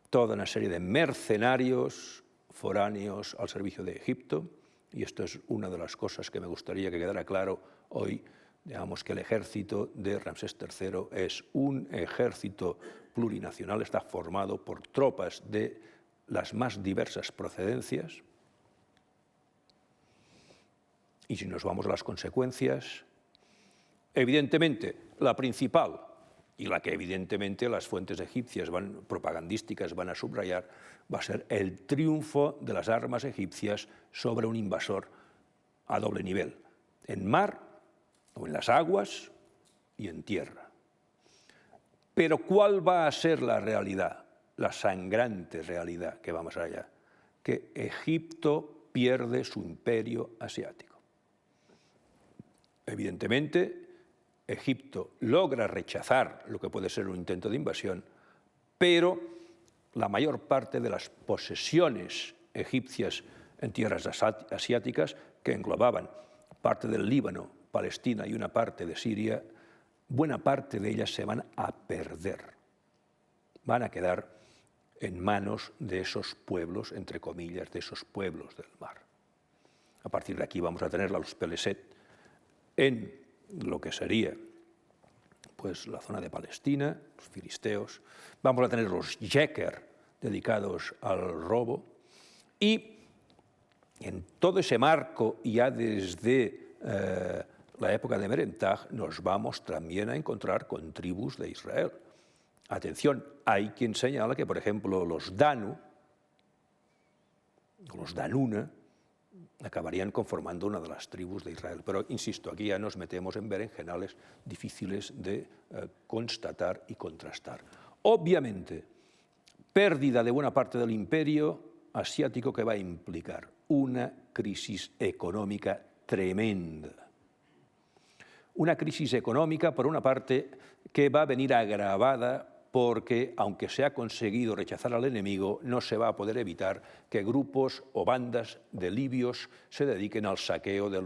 toda una serie de mercenarios foráneos al servicio de Egipto, y esto es una de las cosas que me gustaría que quedara claro hoy. Digamos que el ejército de Ramsés III es un ejército plurinacional, está formado por tropas de las más diversas procedencias. Y si nos vamos a las consecuencias, evidentemente la principal, y la que evidentemente las fuentes egipcias propagandísticas van a subrayar, va a ser el triunfo de las armas egipcias sobre un invasor a doble nivel, en mar, o en las aguas y en tierra. Pero ¿cuál va a ser la realidad? La sangrante realidad que va más allá, que Egipto pierde su imperio asiático. Evidentemente, Egipto logra rechazar lo que puede ser un intento de invasión, pero la mayor parte de las posesiones egipcias en tierras asiáticas, que englobaban parte del Líbano, Palestina y una parte de Siria, buena parte de ellas se van a perder. Van a quedar en manos de esos pueblos, entre comillas, de esos pueblos del mar. A partir de aquí vamos a tener a los Peleset en lo que sería pues, la zona de Palestina, los filisteos. Vamos a tener los Yeker, dedicados al robo. Y en todo ese marco, ya desde la época de Merentag, nos vamos también a encontrar con tribus de Israel. Atención, hay quien señala que, por ejemplo, los Danu, o los Danuna, acabarían conformando una de las tribus de Israel. Pero, insisto, aquí ya nos metemos en berenjenales difíciles de constatar y contrastar. Obviamente, pérdida de buena parte del imperio asiático que va a implicar una crisis económica tremenda. Una crisis económica, por una parte, que va a venir agravada porque, aunque se ha conseguido rechazar al enemigo, no se va a poder evitar que grupos o bandas de libios se dediquen al saqueo de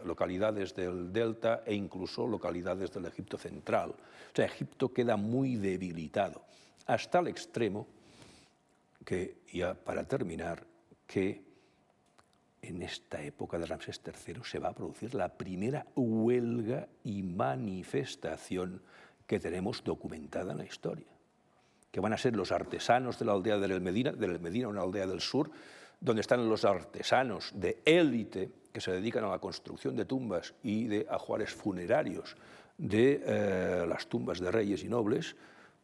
localidades del delta e incluso localidades del Egipto central. O sea, Egipto queda muy debilitado, hasta el extremo que, ya para terminar, que en esta época de Ramsés III se va a producir la primera huelga y manifestación que tenemos documentada en la historia, que van a ser los artesanos de la aldea del Medina, una aldea del sur, donde están los artesanos de élite que se dedican a la construcción de tumbas y de ajuares funerarios de las tumbas de reyes y nobles,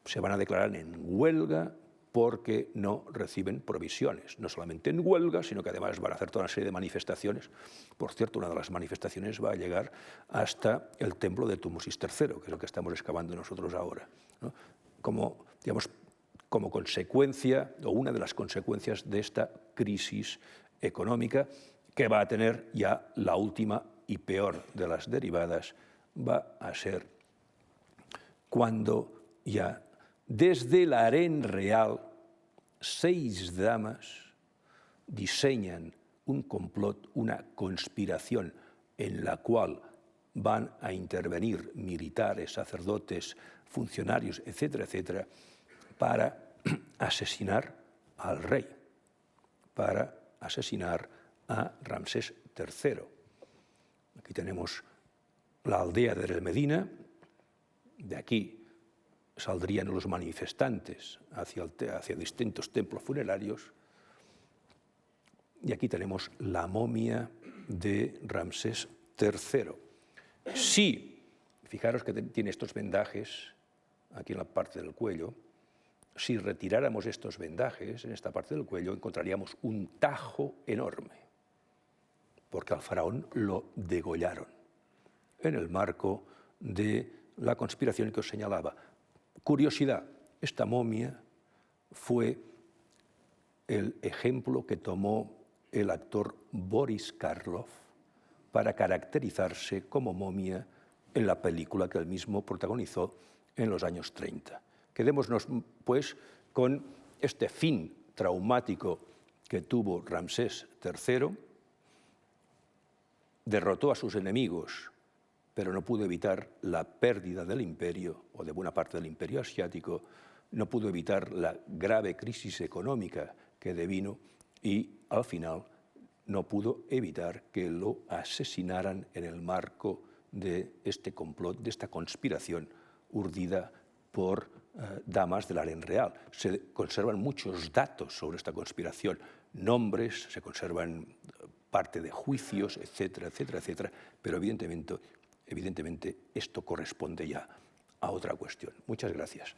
se van a declarar en huelga porque no reciben provisiones. No solamente en huelga, sino que además van a hacer toda una serie de manifestaciones. Por cierto, una de las manifestaciones va a llegar hasta el templo de Tumosis III, que es lo que estamos excavando nosotros ahora, ¿no? Como consecuencia, o una de las consecuencias de esta crisis económica, que va a tener ya la última y peor de las derivadas, va a ser cuando ya desde el harén real 6 damas diseñan un complot, una conspiración en la cual van a intervenir militares, sacerdotes, funcionarios, etcétera, etcétera, para asesinar al rey, para asesinar a Ramsés III. Aquí tenemos la aldea de El Medina, de aquí saldrían los manifestantes hacia distintos templos funerarios, y aquí tenemos la momia de Ramsés III. Sí, fijaros que tiene estos vendajes aquí en la parte del cuello, si retiráramos estos vendajes en esta parte del cuello, encontraríamos un tajo enorme, porque al faraón lo degollaron en el marco de la conspiración que os señalaba. Curiosidad, esta momia fue el ejemplo que tomó el actor Boris Karloff para caracterizarse como momia en la película que él mismo protagonizó en los años 30. Quedémonos, pues, con este fin traumático que tuvo Ramsés III. Derrotó a sus enemigos, pero no pudo evitar la pérdida del imperio, o de buena parte del imperio asiático, no pudo evitar la grave crisis económica que devino y, al final, no pudo evitar que lo asesinaran en el marco de este complot, de esta conspiración urdida por damas del harén real. Se conservan muchos datos sobre esta conspiración, nombres, se conservan parte de juicios, etcétera, etcétera, etcétera, pero evidentemente esto corresponde ya a otra cuestión. Muchas gracias.